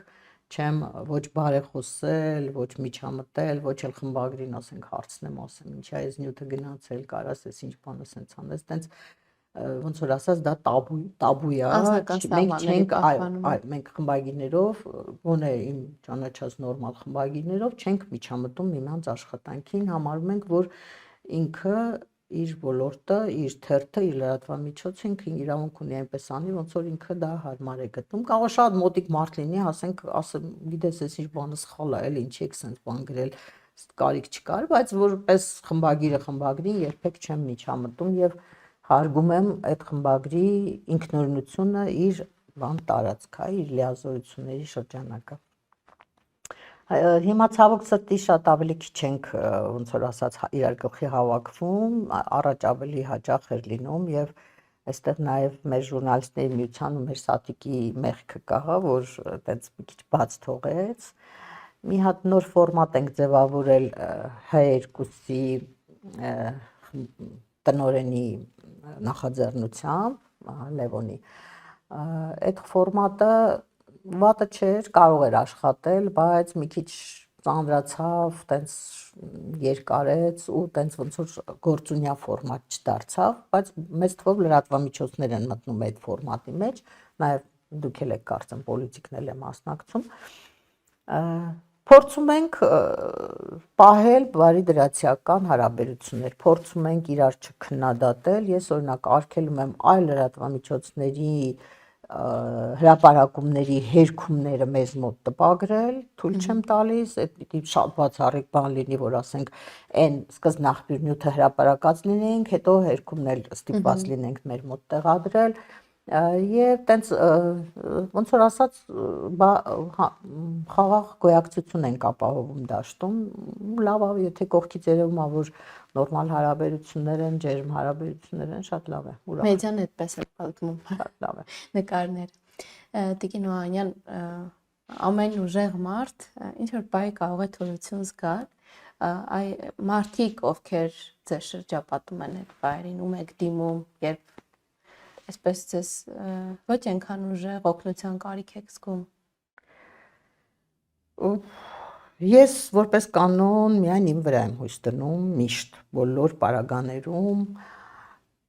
չեմ ոչ բարեխոսել, ոչ միջամտել, ոչ էլ խմբագրին ասենք հարցնեմ, ասեմ, ինչա ես նյութը գնացել, կարաս այսինչ բանը սենց անես, տենց ոնց որ ասած, դա տաբու է, մենք խմբագիրներով, գոնե իմ ճանաչած նորմալ խմբագիրներով չենք միջամտում միմյանց աշխատանքին, համարում ենք, որ ինքը իր ոլորտը, իր թերթը, իր լրատվամիջոցը ինքը իրավունք ունի այնպես անի, ոնց որ ինքը դա հարմար է գտնում։ Կարող է շատ մոտիկ մարդ լինի, ասենք, ասեմ, գիտես, այս ինչ բանը սխալ է, էլի ինչի եք սենց բան գրել, կարիք չկար, բայց որպես խմբագիրը խմբագրին երբեք չեմ միջամտում եւ հարգում եմ այդ խմբագրի ինքնուրույնությունը, իր բան տարածքը, իր լիազորությունների շրջանակը։ Հիմա ցավոք սրտի շատ ավելի քիչ ենք, ոնց որ ասած, իրար գլխի հավաքվում, առաջ ավելի հաճախ էր լինում եւ այստեղ նաեւ մեր ժուրնալիստների միության ու մեր սատիկի մեղքը կա, որ այտենց մի քիչ բաց թողեց։ Մի հատ նոր ֆորմատ ենք ձևավորել H2-ի տնօրենի նախաձեռնությամբ, Լևոնի։ Այդ ֆորմատը վատը չէր, կարող էր աշխատել, բայց մի քիչ ծանրացավ, տենց երկարեց ու տենց ոնց որ գործունյա ֆորմատ չդարձավ, բայց մեծ թվով լրատվամիջոցներ են մտնում այդ ֆորմատի մեջ, նաև դուք էլ եք կարծեմ պոլիտիկն էլ է մասնակցում։ Փորձում ենք պահել բարի դրացիական հարաբերություններ, փորձում ենք իրար չքննադատել, ես օրինակ արգելում եմ այլ լրատվամիջոցների հրապարակումների հերքումները մեզ մոտ տպագրել, թույլ չեմ տալիս, այդ շատ բացառիկ բան լինի, որ ասենք այն սկզբնաղբյուր նյութը հրապարակած լինենք, հետո հերքումն էլ ստիպված լինենք մեր մոտ տեղադրել, եւ տենց ոնց որ ասած խաղաղ գոյակցություն ենք ապահովում դաշտում, լավ է, եթե կողքից երևում է, որ նորմալ հարաբերություններ են, ջերմ հարաբերություններ են, շատ լավ է, ուրախ։ Մեդիան այդպես է պատմում։ Շատ լավ է։ Նկարները։ Տիկին Օհանյան, ամեն ուժեղ մարդ ինչ որ բայ կարող է թուլություն զգալ, այ մարդիկ, ովքեր ձեզ շրջապատում են այդ բայերին, ում եք դիմում, երբ այսպես ձեզ ոչ այնքան ուժեղ օգնության կարիք եք զգում։ Ես որպես կանոն միայն իմ վրա եմ հույս դնում, միշտ բոլոր պարագաներում,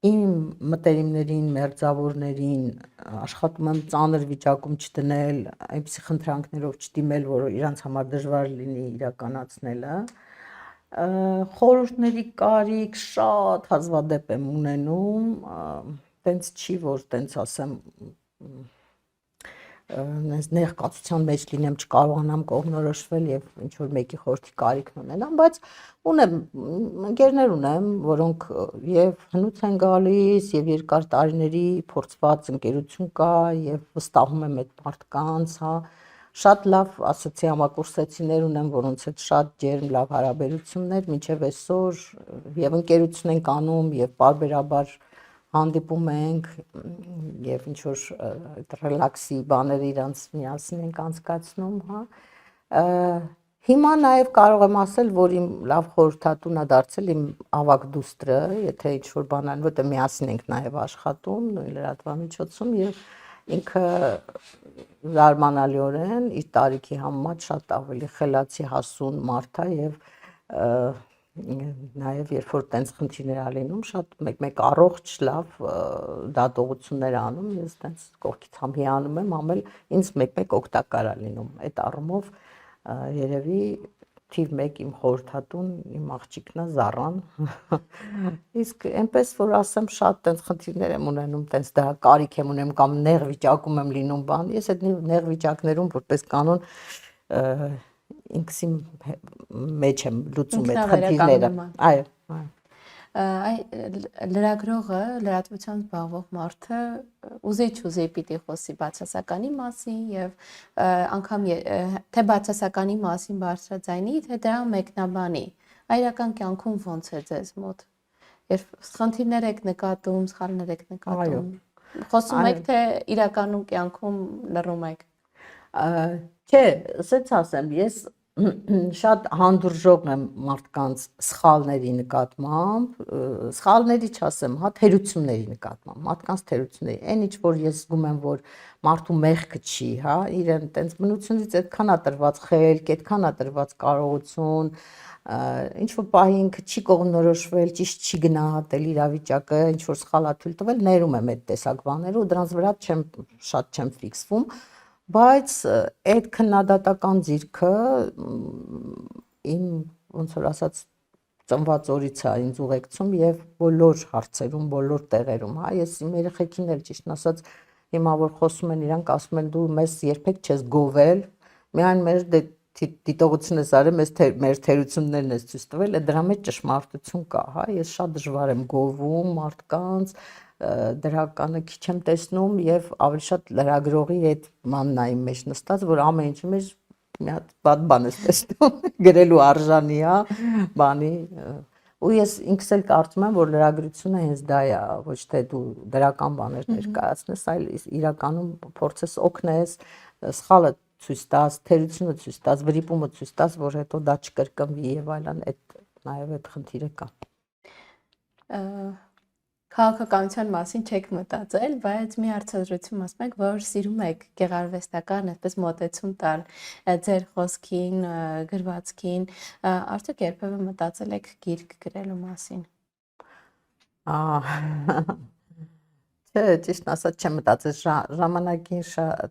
իմ մտերիմներին, մերձավորներին աշխատում եմ ծանր վիճակում չդնել, այնպիսի խնդրանքներով չդիմել, որ իրանց համար դժվար լինի իրականացնելը։ Խորհուրդների կարիք շատ հազվադեպ եմ ունենում, տենց չի, որ տենց ասեմ, ներկայացության մեջ լինեմ, չկարողանամ կողմնորոշվել եւ ինչ որ մեկի խորհրդի կարիքն ունենամ, բայց ունեմ ընկերներ ունեմ, որոնք եւ հնուց են գալիս եւ երկար տարիների փորձված ընկերություն կա եւ վստահում եմ այդ մարդկանց, հա, շատ լավ ասոցի համակուրսեցիներ ունեմ, որոնց հետ շատ ջերմ լավ հարաբերություններ մինչեւ այսօր եւ ընկերություն ենք անում եւ բարբերաբար հանդիպում ենք եւ ինչ որ այդ ռելաքսի բաներ իրանց միասին ենք անցկացնում, հա։ Հիմա նաեւ կարող եմ ասել, որ իմ լավ խորհրդատուն է դարձել իմ ավագ դուստրը, եթե ինչ որ բան ան, որտեղ միասին ենք նաեւ աշխատում նույն լրատվամիջոցում եւ ինքը զարմանալիորեն իր տարիքի համեմատ շատ ավելի խելացի հասուն մարդ է եւ նաև երբ որ տենց խնդիրներ ա լինում, շատ մեկ առողջ լավ դատողություններ անում, ես տենց կողքից համ հիանում եմ, համ էլ ինձ մեկ օգտակար ա լինում։ Այդ առումով երևի թիվ 1 իմ խորհրդատուն, իմ աղջիկն է Զառան։ Իսկ այնպես որ ասեմ, շատ տենց խնդիրներ եմ ունենում, տենց դա կարիք եմ ունեմ կամ նեղ վիճակում եմ լինում բան։ Ես այդ նեղ վիճակներում որպես կանոն ինքս իմ մեջ եմ լուծում այդ խնդիրները։ Այո, լրագրողը, լրատվությամբ զբաղվող մարդը ուզի պիտի խոսի բացասականի մասին եւ անգամ թե բացասականի մասին բարձրաձայնի, թե դրա մեկնաբանի։ Այրական կյանքում ոնց է ձեզ մոտ։ Երբ խնդիրներ եք նկատում, սխալներ եք նկատում, խոսում եք թե իրականում կյանքում լռում եք։ Չէ, ասենց ասեմ, ես շատ հանդուրժող եմ մարդկանց սխալների նկատմամբ, սխալների չասեմ, հա, թերությունների նկատմամբ, մարդկանց թերությունների, այն ինչ որ ես զգում եմ, որ մարդու մեղքը չի, հա, իրեն տենց բնությունից այդքան է տրված խելք, այդքան է տրված կարողություն, ինչ որ պահի ինքը չի կողմնորոշվել, ճիշտ չի գնահատել իրավիճակը, ինչ որ սխալ է թույլ տվել, ներում եմ այդ տեսակ բաները ու դրանց վրա շատ չեմ ֆիքսվում, բայց այդ քննադատական ձիրքը իմ ոնց որ ասած ծնված օրից է ինձ ուղեկցում եւ բոլոր հարցերում, բոլոր տեղերում, հա, ես իմ երեխեքին էլ ճիշտ ասած հիմա որ խոսում են իրանք ասում են դու մեզ երբեք չես գովել, միայն մեր դիտողությունն ես արել, մեր թերություններն ես ցույց տվել, դրա մեջ ճշմարտություն կա, հա, ես շատ դժվար եմ գովում մարդկանց, դրականը քիչ եմ տեսնում եւ ավելի շատ լրագրողի այդ մանն է իմ մեջ նստած, որ ամեն ինչի մեջ մի հատ բադ բան ես տեսնում, գրելու արժանի, հա, բանի ու ես ինքս էլ կարծում եմ, որ լրագրությունը հենց դա է, ոչ թե դու դրական բաներ ներկայացնես, այլ իրականում փորձես օգնես, սխալը ցույց տաս, թերությունը ցույց տաս, վրիպումը ցույց տաս, որ հետո դա չկրկնվի եւ այլն, այդ նաեւ այդ խնդիրը կա։ Քաղաքականության մասին չեք մտածել, բայց մի հարցադրություն ասում եք, որ սիրում եք գեղարվեստական այդպես մոտեցում տալ ձեր խոսքին, գրվածքին, արդյոք երբևէ մտածել եք գիրք գրելու մասին։ Չէ, ճիշտ ասած չեմ մտածել, ժամանակին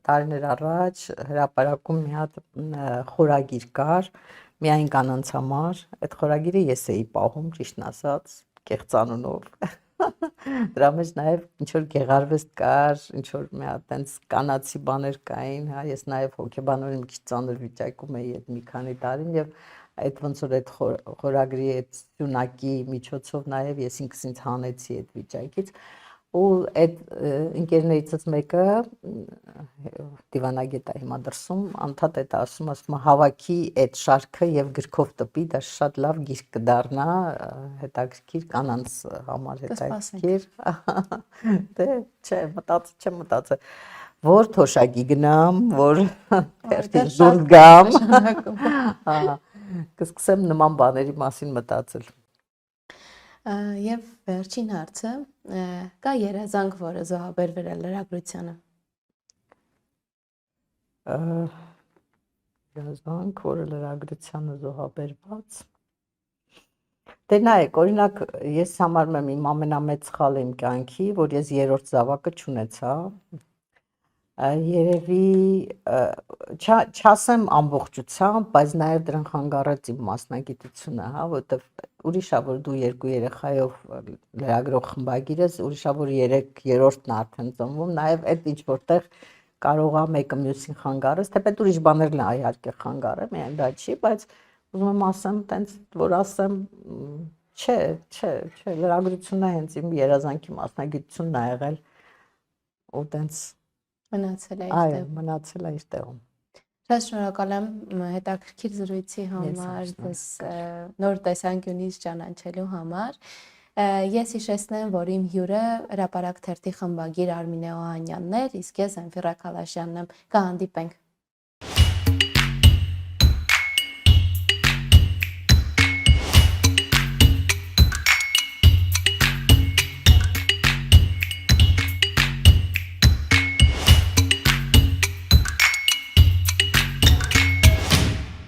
տարիներ առաջ հրապարակում մի հատ խորագիր կար, միայն կանանց համար, այդ խորագիրը ես էի պահում, ճիշտ ասած, կեղծանունով։ Դրա մեջ նաև ինչ որ գեղարվեստ կար, ինչ որ մի հատ տենց կանացի բաներ կային, հա, ես նաև հոգեբանորեն մի քիչ ծանր վիճակում էի այդ մի քանի տարին եւ այդ ոնց որ այդ խորագրի այդ սյունակի միջոցով նաև ես ինքս ինձ հանեցի այդ վիճակից ու այդ ընկերներիցս մեկը դիվանագետ է հիմա դրսում անդադ է ասում հավաքի այդ շարքը եւ գրքով տպի դա շատ լավ գիրք կդառնա հետաքրքիր կանանց համար հետաքրքիր դե չէ մտածել որ թոշակի գնամ որ թերթից դուրս գամ կսկսեմ նման բաների մասին մտածել Եվ վերջին հարցը կա երազանք, որը զոհաբերվել է լրագրությանը։ Երազանք, որը լրագրությանը զոհաբերված։ Դե նայեք, օրինակ ես համարում եմ իմ ամենամեծ սխալը իմ կյանքի, որ ես երրորդ զավակը չունեցա։ Երևի չասեմ ամբողջությամբ, բայց նաև դրան խանգարեց իմ մասնագիտությունը, հա, որտեվ ուրիշ է որ դու երկու երեխայով լրագրող խմբագիր ես, ուրիշ է որ երրորդն արդեն ծնվում, նաև այդ ինչ որտեղ կարող է մեկը մյուսին խանգարես, թեպետ ուրիշ բաներն է իհարկե խանգարը, միայն դա չի, բայց ուզում եմ ասեմ, տենց որ ասեմ, չէ, լրագրությունը հենց իմ երազանքի մասնագիտությունն է եղել ու տենց Մնացել է իր այո, տեղում։ մնացել է իր տեղում։ Շատ շնորհակալ եմ հետաքրքիր զրույցի համար, ձեզ նոր տեսանկյունից ճանաչելու համար։ Ես հիշեցնեմ, որ իմ հյուրը հրապարակ թերթի խմբագիր Արմինե Օհանյանն էր, իսկ ես Զենֆիռա Քալաշյանն եմ։ Կհանդիպենք